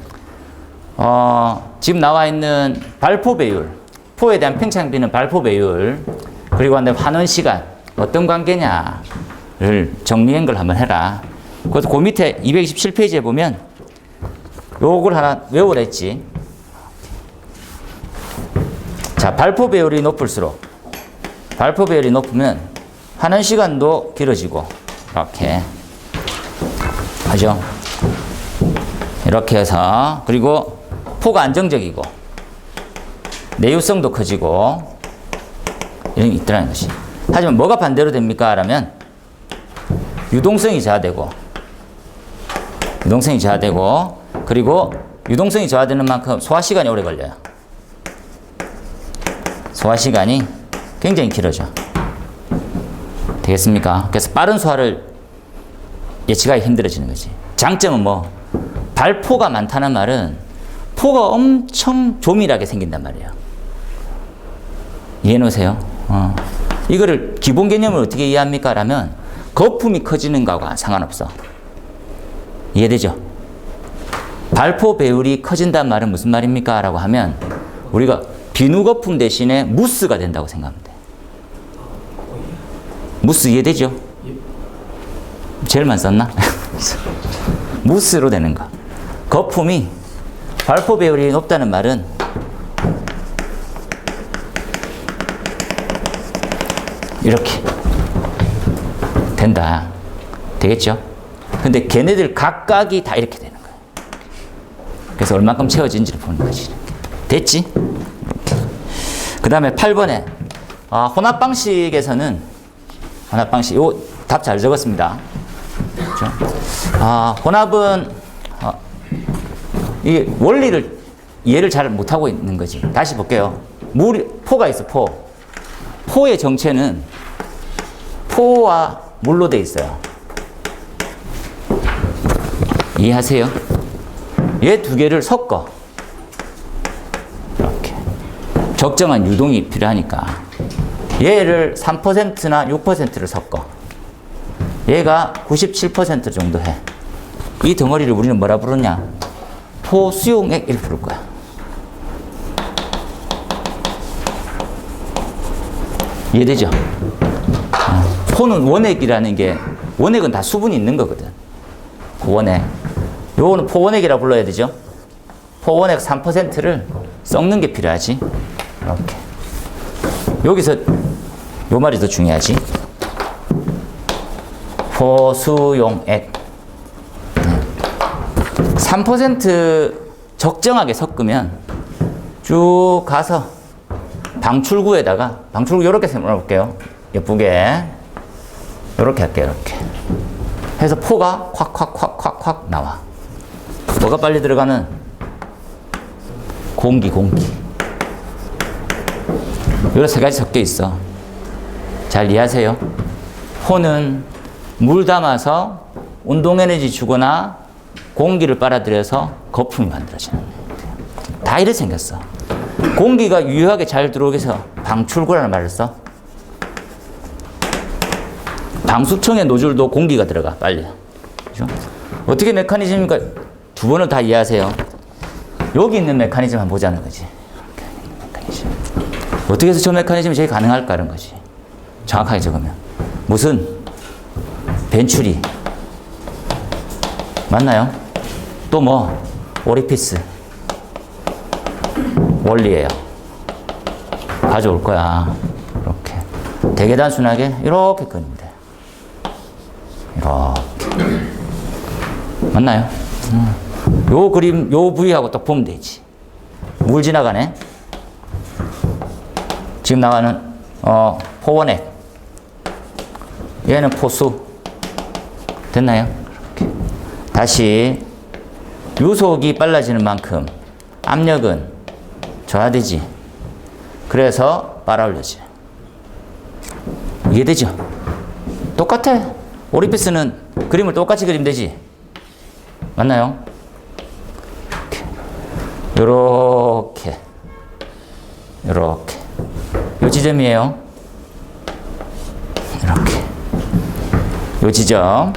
지금 나와 있는 발포 배율, 포에 대한 팽창비는 발포 배율, 그리고 환원 시간, 어떤 관계냐를 정리한 걸 한번 해라. 그래서 그 밑에 227페이지에 보면, 요걸 하나 외우라 했지. 자, 발포 배율이 높을수록, 발포 배율이 높으면 환원 시간도 길어지고, 이렇게. 하죠? 이렇게 해서, 그리고 포가 안정적이고, 내유성도 커지고, 이런 게 있더라는 것이. 하지만 뭐가 반대로 됩니까? 라면, 유동성이 저하되고, 그리고 유동성이 저하되는 만큼 소화시간이 오래 걸려요. 소화시간이 굉장히 길어져. 되겠습니까? 그래서 빠른 소화를 예측하기 힘들어지는 거지. 장점은 뭐? 발포가 많다는 말은 포가 엄청 조밀하게 생긴단 말이에요. 이해해 놓으세요. 이거를 기본 개념을 어떻게 이해합니까? 라면 거품이 커지는 거하고 상관없어. 이해되죠? 발포 배율이 커진다는 말은 무슨 말입니까? 라고 하면 우리가 비누 거품 대신에 무스가 된다고 생각하면 돼. 무스 이해되죠? 제일만 썼나? 무스로 되는 거. 거품이 발포 배율이 높다는 말은 이렇게 된다. 되겠죠? 근데 걔네들 각각이 다 이렇게 되는 거야. 그래서 얼만큼 채워진지를 보는 거지. 됐지? 그 다음에 8번에 혼합 방식에서는 혼합 방식 요 답 잘 적었습니다. 그렇죠? 혼합은 이게 원리를 이해를 잘 못하고 있는 거지. 다시 볼게요. 포가 있어. 포의 정체는 포와 물로 돼 있어요. 이해하세요? 얘 두 개를 섞어. 이렇게. 적정한 유동이 필요하니까. 얘를 3%나 6%를 섞어. 얘가 97% 정도 해. 이 덩어리를 우리는 뭐라 부르냐? 포수용액 이렇게 부를 거야. 이해되죠? 포는 원액이라는 게, 원액은 다 수분이 있는 거거든. 원액. 요거는 포원액이라 불러야 되죠? 포원액 3%를 섞는 게 필요하지. 이렇게. 여기서 요 말이 더 중요하지. 포수용액. 3% 적정하게 섞으면 쭉 가서 방출구에다가, 방출구 요렇게 세워볼게요. 예쁘게. 요렇게 할게요, 이렇게. 해서 포가 콱콱콱콱콱 나와. 뭐가 빨리 들어가는? 공기. 요런 세 가지 섞여 있어. 잘 이해하세요? 포는 물 담아서 운동에너지 주거나 공기를 빨아들여서 거품이 만들어지는 거예요. 다 이렇게 생겼어. 공기가 유효하게 잘 들어오기 위해서 방출구라는 말을 써. 방수청의 노즐도 공기가 들어가, 빨리. 그죠? 어떻게 메커니즘입니까? 두 번을 다 이해하세요. 여기 있는 메커니즘 한번 보자는 거지. 메커니즘. 어떻게 해서 저 메커니즘이 제일 가능할까? 하는 거지. 정확하게 적으면. 무슨? 벤츄리. 맞나요? 또 뭐? 오리피스. 원리예요. 가져올 거야. 이렇게. 되게 단순하게 이렇게 끊으면 돼. 이렇게. 맞나요? 요 그림, 요 부위하고 딱 보면 되지. 물 지나가네. 지금 나가는, 포원액. 얘는 포수. 됐나요? 이렇게. 다시, 유속이 빨라지는 만큼 압력은 저하되지. 그래서 빨아올려지. 이해되죠? 똑같아. 오리피스는 그림을 똑같이 그리면 되지. 맞나요? 요렇게. 요렇게. 요 지점이에요. 이렇게. 요 지점.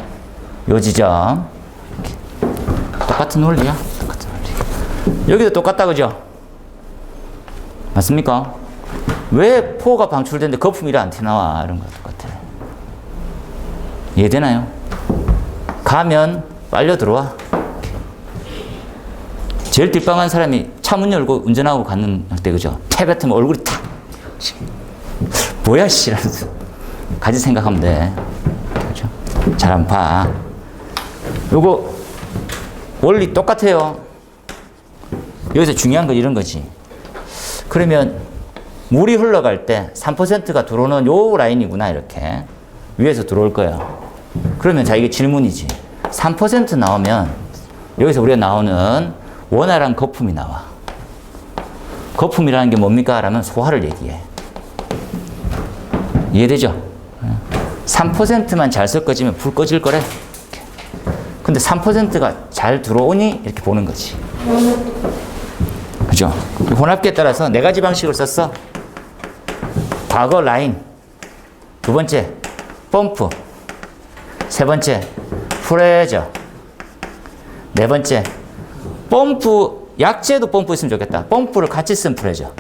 요 지점. 이렇게. 똑같은 원리야. 똑같은 원리. 여기도 똑같다, 그죠? 맞습니까? 왜 포가 방출되는데 거품이 안 튀어나와? 이런 거 똑같아. 이해되나요? 가면 빨려 들어와. 제일 뒷방한 사람이 차 문 열고 운전하고 갔는 때, 그죠? 태 뱉으면 얼굴이 탁. 뭐야, 씨. 이러면서. 가지 생각하면 돼. 그죠? 잘 안 봐. 요거, 원리 똑같아요. 여기서 중요한 건 이런 거지. 그러면, 물이 흘러갈 때 3%가 들어오는 요 라인이구나, 이렇게. 위에서 들어올 거예요. 그러면 자, 이게 질문이지. 3% 나오면, 여기서 우리가 나오는 원활한 거품이 나와. 거품이라는 게 뭡니까? 라면 소화를 얘기해. 이해되죠? 3%만 잘 섞어지면 불 꺼질 거래. 근데 3%가 잘 들어오니? 이렇게 보는 거지. 그죠? 혼합기에 따라서 네 가지 방식을 썼어. 과거 라인. 두 번째, 펌프. 세 번째, 프레저. 네 번째, 펌프, 약재도 펌프 있으면 좋겠다. 펌프를 같이 쓴 프레저.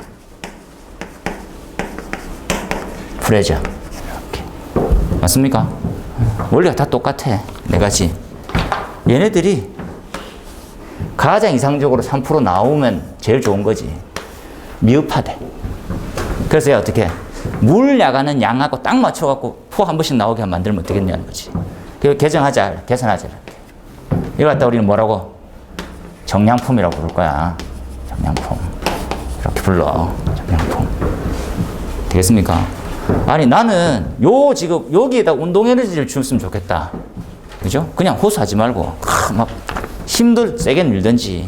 프레저. 이렇게. 맞습니까? 원리가 다 똑같아. 네 가지. 얘네들이 가장 이상적으로 3% 나오면 제일 좋은 거지. 미흡하대. 그래서 어떻게 물 나가는 양하고 딱 맞춰갖고 포 한 번씩 나오게 만들면 되겠냐는 거지. 그래서 개선하자. 이렇게. 이거 갖다 우리는 뭐라고? 정량폼이라고 부를 거야. 정량폼. 이렇게 불러. 정량폼. 되겠습니까? 아니, 나는 지금 여기에다 운동 에너지를 줬으면 좋겠다. 그죠? 그냥 호소하지 말고, 막 힘들 세게 밀든지,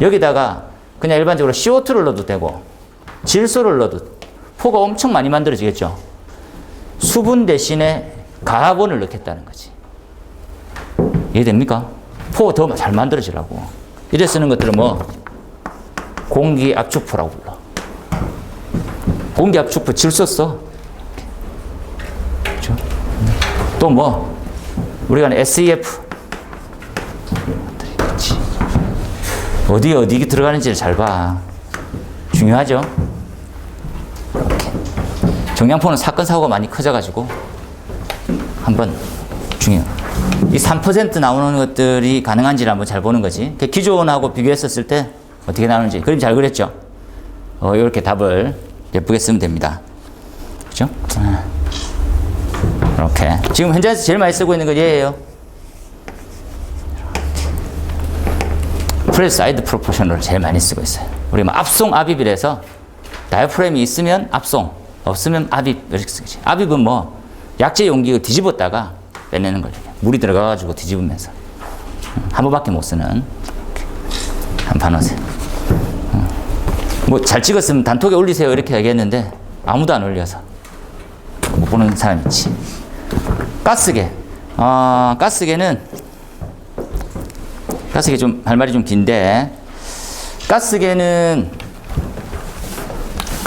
여기다가 그냥 일반적으로 CO2를 넣어도 되고, 질소를 넣어도, 포가 엄청 많이 만들어지겠죠? 수분 대신에 가본을 넣겠다는 거지. 이해됩니까? 포가 더 잘 만들어지라고. 이래 쓰는 것들은 뭐? 공기압축포라고 불러. 공기압축포 질소 써. 그렇죠? 또 뭐? 우리가 하는 SEF. 어디 들어가는지를 잘 봐. 중요하죠? 이렇게. 정량포는 사건, 사고가 많이 커져가지고 한번 중요해요. 이 3% 나오는 것들이 가능한지를 한번 잘 보는 거지. 기존하고 비교했었을 때 어떻게 나오는지. 그림 잘 그렸죠? 이렇게 답을 예쁘게 쓰면 됩니다. 그죠? 이렇게. 지금 현장에서 제일 많이 쓰고 있는 거 얘예요. 프레스 사이드 프로포셔널을 제일 많이 쓰고 있어요. 우리 압송, 압입이라서 다이어프램이 있으면 압송, 없으면 압입 이렇게 쓰지. 압입은 뭐 약재 용기를 뒤집었다가 빼내는 거예요. 물이 들어가가지고 뒤집으면서 한 번밖에 못 쓰는. 한번 봐놓으세요. 뭐 잘 찍었으면 단톡에 올리세요 이렇게 얘기했는데 아무도 안 올려서 못 보는 사람 있지. 가스계. 가스계 좀 할 말이 좀 긴데, 가스계는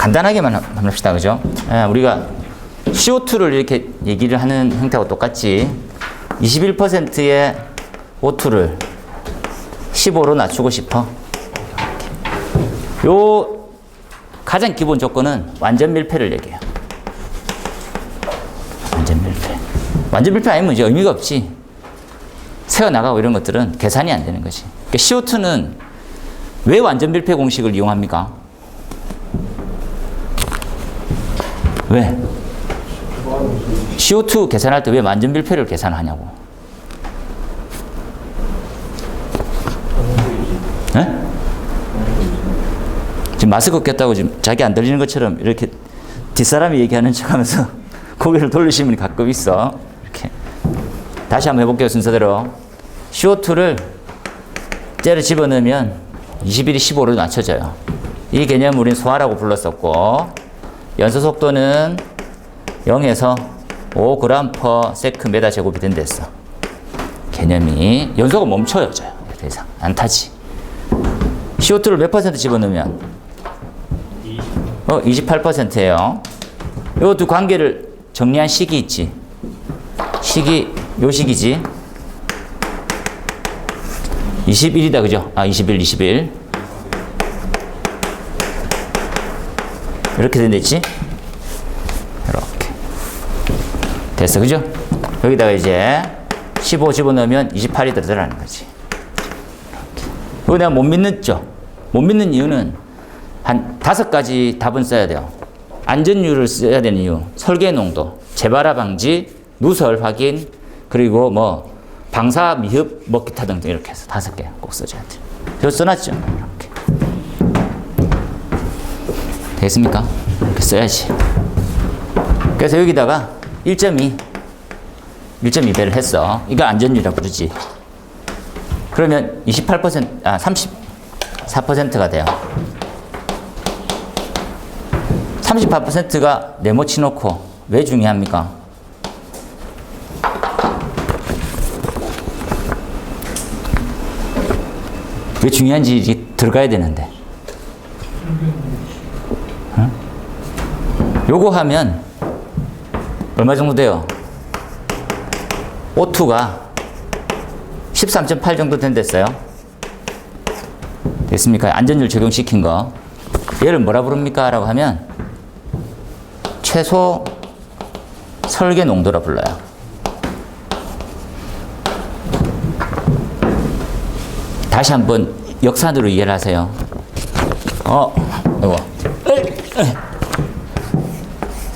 간단하게만 합시다. 그죠? 우리가 CO2를 이렇게 얘기를 하는 형태하고 똑같지. 21%의 O2를 15로 낮추고 싶어. 요 가장 기본 조건은 완전 밀폐를 얘기해요. 완전 밀폐. 완전 밀폐 아니면 이제 의미가 없지. 새어나가고 이런 것들은 계산이 안 되는 거지. 그러니까 CO2는 왜 완전 밀폐 공식을 이용합니까? 왜? CO2 계산할 때 왜 완전 밀폐를 계산하냐고. 네? 지금 마스크 꼈다고 지금 자기 안 들리는 것처럼 이렇게 뒷사람이 얘기하는 척 하면서 고개를 돌리시는 분이 가끔 있어. 이렇게. 다시 한번 해볼게요, 순서대로. CO2를 째려 집어넣으면 21이 15로 낮춰져요. 이 개념을 우리는 소화라고 불렀었고, 연소 속도는 0에서 5g/s 메다 제곱이 된댔어. 개념이. 연소가 멈춰요. 더 이상 안 타지. CO2를 몇 퍼센트 집어넣으면? 28%예요. 요 두 관계를 정리한 식이 있지. 식이 요 식이지. 21이다, 그죠? 21. 이렇게 된댔지? 이렇게. 됐어, 그죠? 여기다가 이제 15 집어넣으면 28이 들어가는 거지. 이거 내가 못 믿는죠? 못 믿는 이유는 한 5가지 답은 써야 돼요. 안전율을 써야 되는 이유, 설계 농도, 재발화 방지, 누설 확인, 그리고 뭐 방사 미흡 먹기타 등등 이렇게 해서 5개 꼭 써줘야 돼요. 저 써놨죠? 이렇게. 되겠습니까? 이렇게 써야지. 그래서 여기다가 1.2배를 했어. 이거 안전율이라고 부르지. 그러면 34%가 돼요. 34%가 네모치 놓고 왜 중요합니까? 왜 중요한지 들어가야 되는데. 응? 요거 하면 얼마 정도 돼요? O2가 13.8 정도 된댔어요. 됐습니까? 안전율 적용시킨 거. 얘를 뭐라 부릅니까? 라고 하면 최소 설계 농도라 불러요. 다시 한번 역산으로 이해를 하세요. 이거.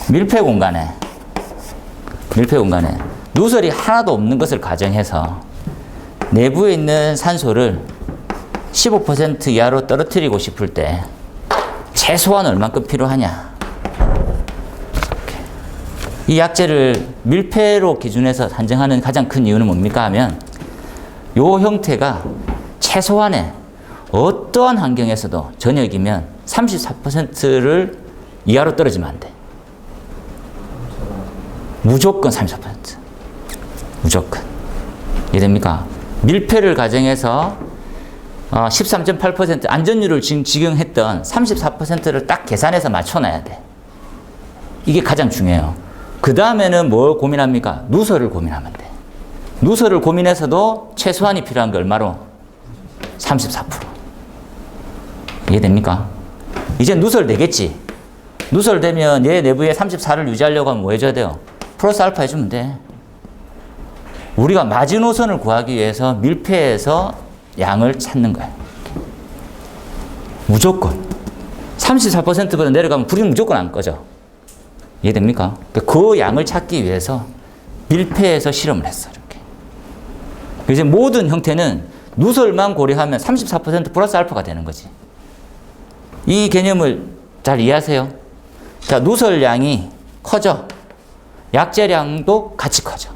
밀폐 공간에 누설이 하나도 없는 것을 가정해서 내부에 있는 산소를 15% 이하로 떨어뜨리고 싶을 때 최소한 얼만큼 필요하냐. 이 약제를 밀폐로 기준해서 산정하는 가장 큰 이유는 뭡니까 하면 요 형태가 최소한의 어떠한 환경에서도 저녁이면 34%를 이하로 떨어지면 안 돼. 무조건 34%. 무조건. 이해됩니까? 밀폐를 가정해서 13.8% 안전율을 지금 적용했던 34%를 딱 계산해서 맞춰놔야 돼. 이게 가장 중요해요. 그 다음에는 뭘 고민합니까? 누설을 고민하면 돼. 누설을 고민해서도 최소한이 필요한 게 얼마로? 34%. 이해됩니까? 이제 누설 되겠지? 누설 되면 얘 내부에 34를 유지하려고 하면 뭐 해줘야 돼요? 플러스 알파 해주면 돼. 우리가 마지노선을 구하기 위해서 밀폐해서 양을 찾는 거야. 무조건. 34%보다 내려가면 불이 무조건 안 꺼져. 이해됩니까? 그 양을 찾기 위해서 밀폐해서 실험을 했어. 이렇게. 이제 모든 형태는 누설만 고려하면 34% 플러스 알파가 되는 거지. 이 개념을 잘 이해하세요? 자, 누설량이 커져. 약제량도 같이 커져.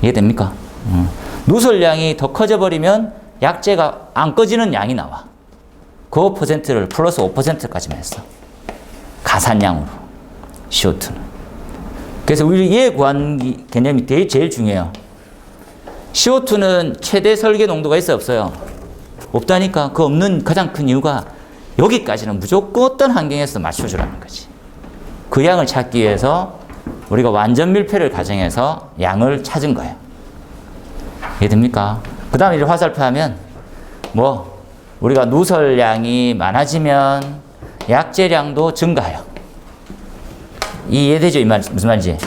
이해됩니까? 누설량이 더 커져버리면 약제가 안 꺼지는 양이 나와. 그 퍼센트를 플러스 5%까지만 했어. 가산량으로. CO2는. 그래서 우리 얘 구한 개념이 제일 중요해요. CO2는 최대 설계 농도가 있어요, 없어요? 없다니까. 그 없는 가장 큰 이유가 여기까지는 무조건 어떤 환경에서 맞춰주라는 거지. 그 양을 찾기 위해서 우리가 완전 밀폐를 가정해서 양을 찾은 거예요. 이해됩니까? 그 다음에 이제 화살표 하면 뭐 우리가 누설량이 많아지면 약재량도 증가해요. 이해되죠? 이 말, 무슨 말인지?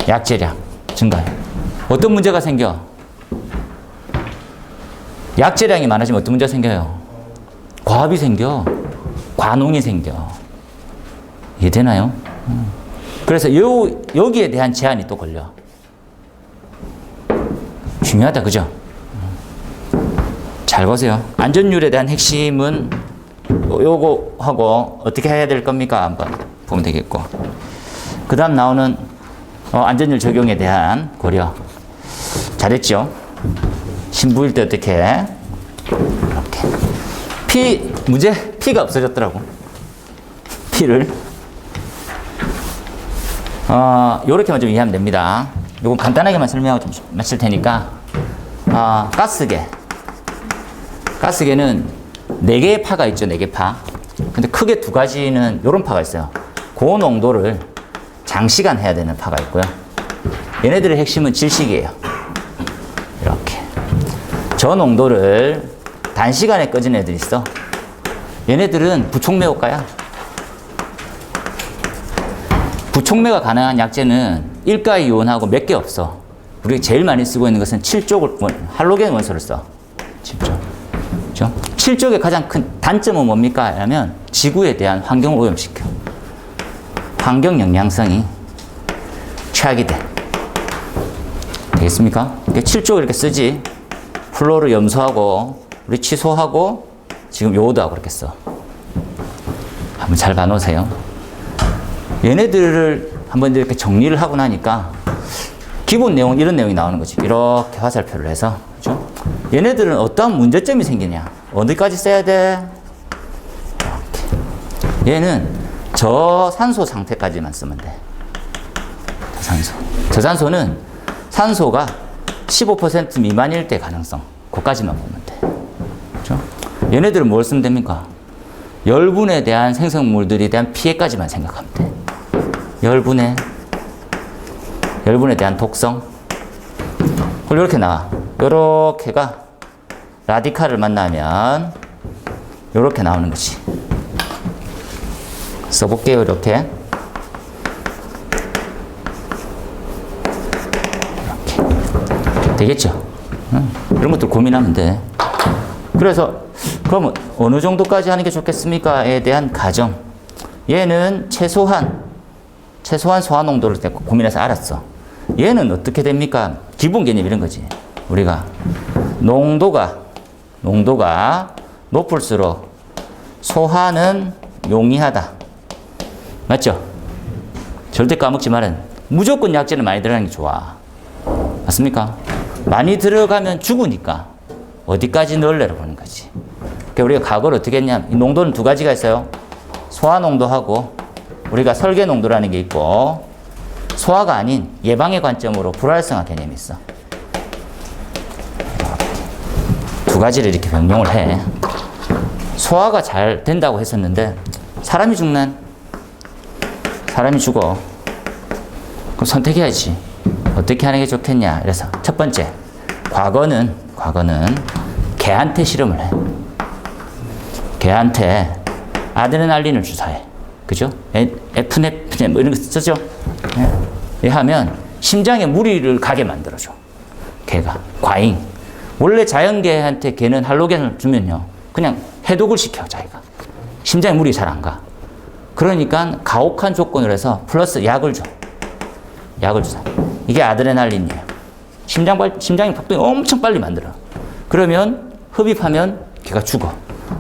약재량 증가해요. 어떤 문제가 생겨? 약재량이 많아지면 어떤 문제가 생겨요? 과합이 생겨. 과농이 생겨. 이해되나요? 그래서 여기에 대한 제한이 또 걸려. 중요하다, 그죠? 잘 보세요. 안전율에 대한 핵심은 요거 하고 어떻게 해야 될 겁니까? 한번 보면 되겠고. 그 다음 나오는 안전율 적용에 대한 고려. 잘했죠? 신부일 때 어떻게 해? 이렇게. 문제, P가 없어졌더라고. P를. 요렇게만 좀 이해하면 됩니다. 요거 간단하게만 설명하고 좀 마칠 테니까. 가스계. 가스계는 4개의 파가 있죠, 4개 파. 근데 크게 두 가지는 요런 파가 있어요. 고농도를 장시간 해야 되는 파가 있고요. 얘네들의 핵심은 질식이에요. 이렇게. 저농도를 단시간에 꺼진 애들이 있어. 얘네들은 부촉매호가야. 부촉매가 가능한 약재는 일가이온하고 몇 개 없어. 우리가 제일 많이 쓰고 있는 것은 7쪽 할로겐 원소를 써. 7쪽. 그렇죠? 7쪽의 가장 큰 단점은 뭡니까? 하면 지구에 대한 환경을 오염시켜. 환경 영향성이 최악이 돼. 되겠습니까? 7쪽을 이렇게 쓰지. 플로르 염소하고 우리 취소하고 지금 요오드하고 이렇게 써. 한번 잘 봐놓으세요. 얘네들을 한번 이렇게 정리를 하고 나니까 기본 내용 이런 내용이 나오는 거지. 이렇게 화살표를 해서. 그렇죠? 얘네들은 어떠한 문제점이 생기냐? 어디까지 써야 돼? 이렇게. 얘는 저산소 상태까지만 쓰면 돼. 저산소. 저산소는 산소가 15% 미만일 때 가능성. 그거까지만 보면 돼. 그렇죠? 얘네들은 뭘 쓰면 됩니까? 열분에 대한 생성물들에 대한 피해까지만 생각하면 돼. 열분에 대한 독성. 이렇게 나와. 요렇게가 라디칼을 만나면 요렇게 나오는 거지. 써볼게요, 이렇게. 이렇게. 되겠죠? 이런 것들 고민하면 돼. 그래서 그러면 어느 정도까지 하는 게 좋겠습니까?에 대한 가정. 얘는 최소한 소화 농도를 고민해서 알았어. 얘는 어떻게 됩니까? 기본 개념 이런 거지. 우리가 농도가 높을수록 소화는 용이하다. 맞죠? 절대 까먹지 말아요. 무조건 약재는 많이 들어가는 게 좋아. 맞습니까? 많이 들어가면 죽으니까 어디까지 넣으려고 보는 거지. 그러니까 우리가 과거를 어떻게 했냐? 이 농도는 두 가지가 있어요. 소화 농도하고 우리가 설계 농도라는 게 있고, 소화가 아닌 예방의 관점으로 불활성화 개념이 있어. 두 가지를 이렇게 변경을 해. 소화가 잘 된다고 했었는데 사람이 죽는, 사람이 죽어. 그럼 선택해야지. 어떻게 하는 게 좋겠냐. 그래서 첫 번째, 과거는 개한테 실험을 해. 개한테 아드레날린을 주사해. 그죠? 에프네프린 뭐 이런 거 쓰죠? 예. 하면 심장에 무리를 가게 만들어줘. 개가. 과잉. 원래 자연개한테 개는 할로겐을 주면요, 그냥 해독을 시켜, 자기가. 심장에 무리 잘 안 가. 그러니까 가혹한 조건을 해서 플러스 약을 줘. 약을 주사. 이게 아드레날린이에요. 심장의 박동이 엄청 빨리 만들어. 그러면 흡입하면 개가 죽어.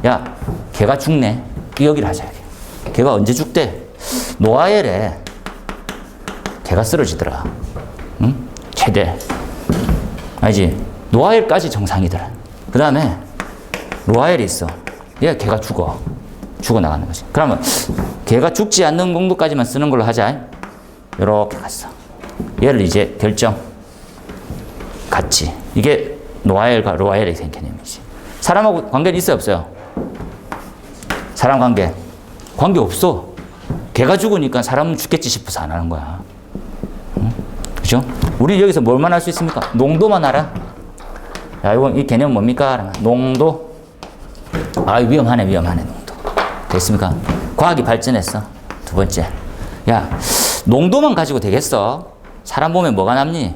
야, 개가 죽네. 이 얘기를 하자. 개가 언제 죽대? 노아엘에 개가 쓰러지더라. 응? 최대. 알지? 노아엘까지 정상이더라. 그 다음에 노아엘이 있어. 얘 개가 죽어. 죽어나가는 거지. 그러면 개가 죽지 않는 정도까지만 쓰는 걸로 하자. 이렇게 갔어. 얘를 이제 결정. 같이. 이게 노아엘과 로아엘의 개념이지. 사람하고 관계는 있어요, 없어요? 사람 관계. 관계 없어. 개가 죽으니까 사람은 죽겠지 싶어서 안 하는 거야. 응? 그죠? 우리 여기서 뭘만 할 수 있습니까? 농도만 알아. 야, 이건 이 개념 뭡니까? 농도. 아, 위험하네, 농도. 됐습니까? 과학이 발전했어. 두 번째. 야, 농도만 가지고 되겠어? 사람 몸에 뭐가 남니?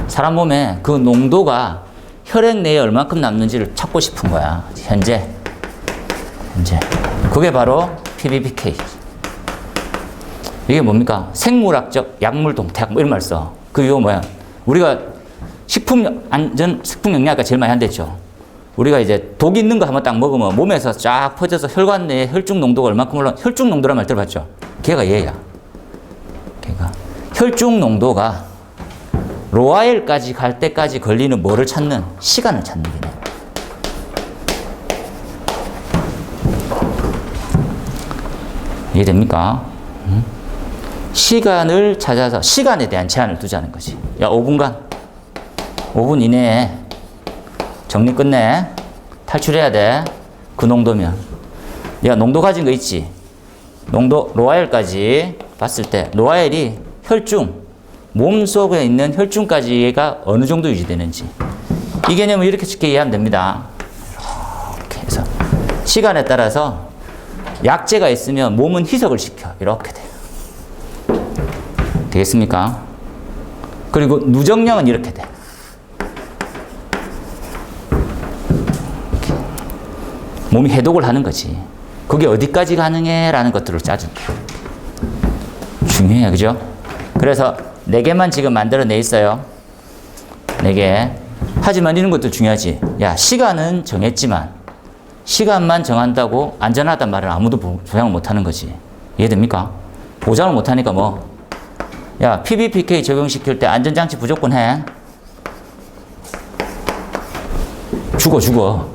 사람 몸에 그 농도가 혈액 내에 얼만큼 남는지를 찾고 싶은 거야. 현재. 그게 바로 PBPK. 이게 뭡니까? 생물학적 약물 동태학 뭐 이런 말 써. 그 이거 뭐야? 우리가 식품영양학과 제일 많이 한댔죠. 우리가 이제 독 있는 거 한번 딱 먹으면 몸에서 쫙 퍼져서 혈관 내에 혈중 농도가 얼만큼 올라. 혈중 농도란 말 들어봤죠? 걔가 얘야. 걔가 혈중 농도가 로아엘까지 갈 때까지 걸리는 뭐를 찾는? 시간을 찾는 거네. 이해됩니까? 시간을 찾아서 시간에 대한 제한을 두자는 거지. 야, 5분 이내에 정리 끝내. 탈출해야 돼. 그 농도면. 야, 농도 가진 거 있지? 농도, 로아엘까지 봤을 때, 로아엘이 혈중, 몸 속에 있는 혈중까지가 어느 정도 유지되는지. 이 개념을 이렇게 쉽게 이해하면 됩니다. 이렇게 해서. 시간에 따라서 약제가 있으면 몸은 희석을 시켜. 이렇게 돼요. 되겠습니까? 그리고 누적량은 이렇게 돼. 이렇게. 몸이 해독을 하는 거지. 그게 어디까지 가능해? 라는 것들을 짜준다. 중요해요. 그죠? 그래서 4개만 지금 만들어내 있어요. 4개. 하지만 이런 것도 중요하지. 야, 시간은 정했지만 시간만 정한다고 안전하단 말은 아무도 보장을 못하는 거지. 이해됩니까? 보장을 못하니까 뭐. 야, PBPK 적용시킬 때 안전장치 무조건 해. 죽어.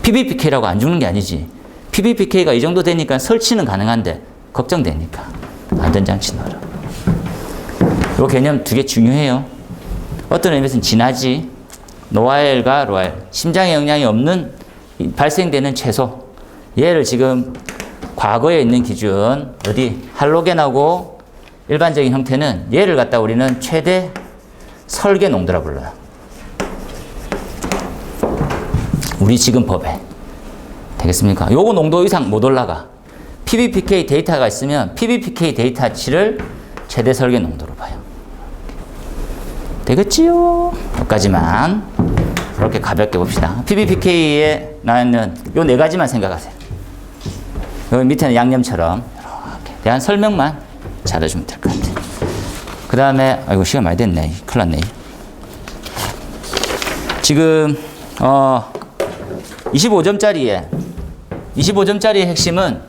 PBPK라고 안 죽는 게 아니지. PBPK가 이 정도 되니까 설치는 가능한데 걱정되니까 안전장치 넣어라. 이 개념 2개 중요해요. 어떤 의미에서는 진하지. 노아엘과 로아엘. 심장에 영향이 없는 발생되는 채소. 얘를 지금 과거에 있는 기준 어디 할로겐하고 일반적인 형태는 얘를 갖다 우리는 최대 설계 농도라 불러요. 우리 지금 법에. 되겠습니까? 요거 농도 이상 못 올라가. PBPK 데이터가 있으면 PBPK 데이터치를 최대 설계 농도로 봐요. 되겠지요? 여기까지만 그렇게 가볍게 봅시다. PBPK에 나있는 요 4가지만 생각하세요. 여기 밑에는 양념처럼 이렇게 대한 설명만 잘해주면 될 것 같아요. 그 다음에 아이고 시간 많이 됐네. 큰일 났네. 지금 25점짜리의 핵심은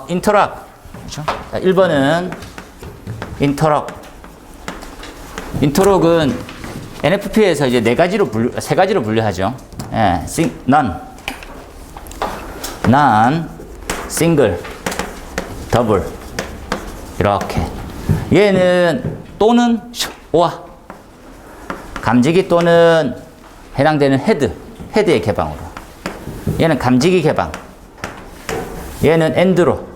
인터락. 그렇죠? 1번은 인터록은 NFP에서 이제 3가지로 분류하죠. 예, none, single, double. 이렇게. 얘는 또는 오와 감지기 또는 해당되는 헤드의 개방으로. 얘는 감지기 개방. 얘는 엔드로.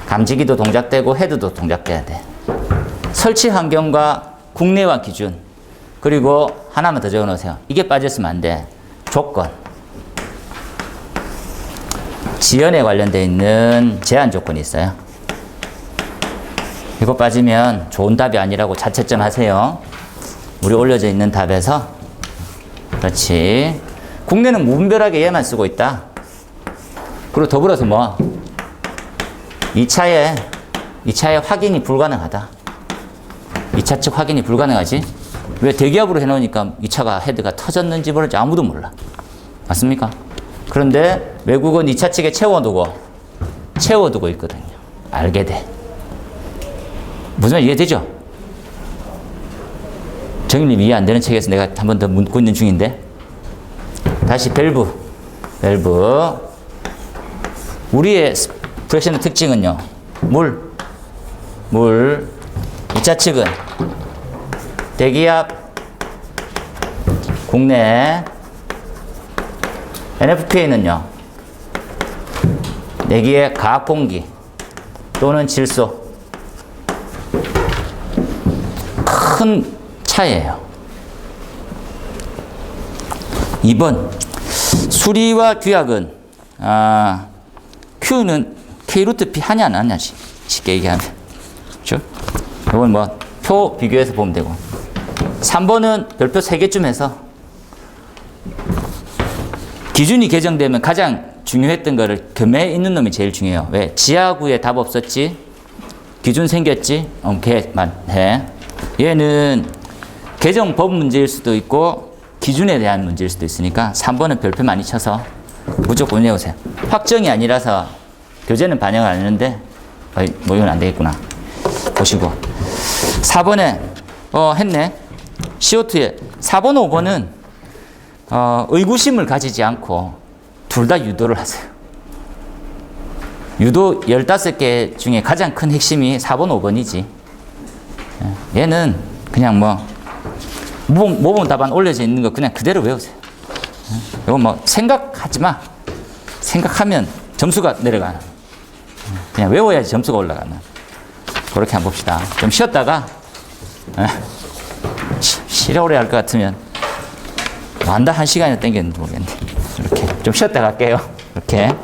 감지기도 동작되고 헤드도 동작돼야 돼. 설치 환경과 국내화 기준. 그리고 하나만 더 적어 놓으세요. 이게 빠졌으면 안 돼. 조건. 지연에 관련되어 있는 제한 조건이 있어요. 이거 빠지면 좋은 답이 아니라고 자책점 하세요. 우리 올려져 있는 답에서. 그렇지. 국내는 무분별하게 얘만 쓰고 있다. 그리고 더불어서 뭐 2차에 확인이 불가능하다. 2차 측 확인이 불가능하지. 왜 대기업으로 해놓으니까 2차가 헤드가 터졌는지 모르지 아무도 몰라. 맞습니까? 그런데 외국은 2차 측에 채워두고 있거든요. 알게 돼. 무슨 말 이해되죠? 정일님 이해 안 되는 책에서 내가 한 번 더 묻고 있는 중인데. 다시 밸브. 우리의 프랙션의 특징은요. 물. 2차 측은 대기압, 국내. NFPA는요. 내기의 과학 공기 또는 질소. 큰 차이예요. 2번 수리와 규약은 Q는 K 루트 P 하냐 안 하냐 쉽게 얘기하면 그렇죠? 이건 뭐 표 비교해서 보면 되고 3번은 별표 3개쯤 해서 기준이 개정되면 가장 중요했던 거를 겸해 있는 놈이 제일 중요해요. 왜? 지하구에 답 없었지? 기준 생겼지? 걔만 해. 얘는 개정법 문제일 수도 있고 기준에 대한 문제일 수도 있으니까 3번은 별표 많이 쳐서 무조건 외우세요. 확정이 아니라서 교재는 반영을 안 했는데 뭐 이건 안 되겠구나. 보시고 4번에 했네. CO2에 4번 5번은 의구심을 가지지 않고 둘 다 유도를 하세요. 유도 15개 중에 가장 큰 핵심이 4번 5번이지. 얘는 그냥 뭐 모범 답안 올려져 있는 거 그냥 그대로 외우세요. 이건 뭐 생각하지 마. 생각하면 점수가 내려가는. 그냥 외워야지 점수가 올라가는. 그렇게 한번 봅시다. 좀 쉬었다가 쉬려 오래 할 것 같으면 완다 1시간이나 땡겼는지 모르겠네. 이렇게 좀 쉬었다 갈게요. 이렇게.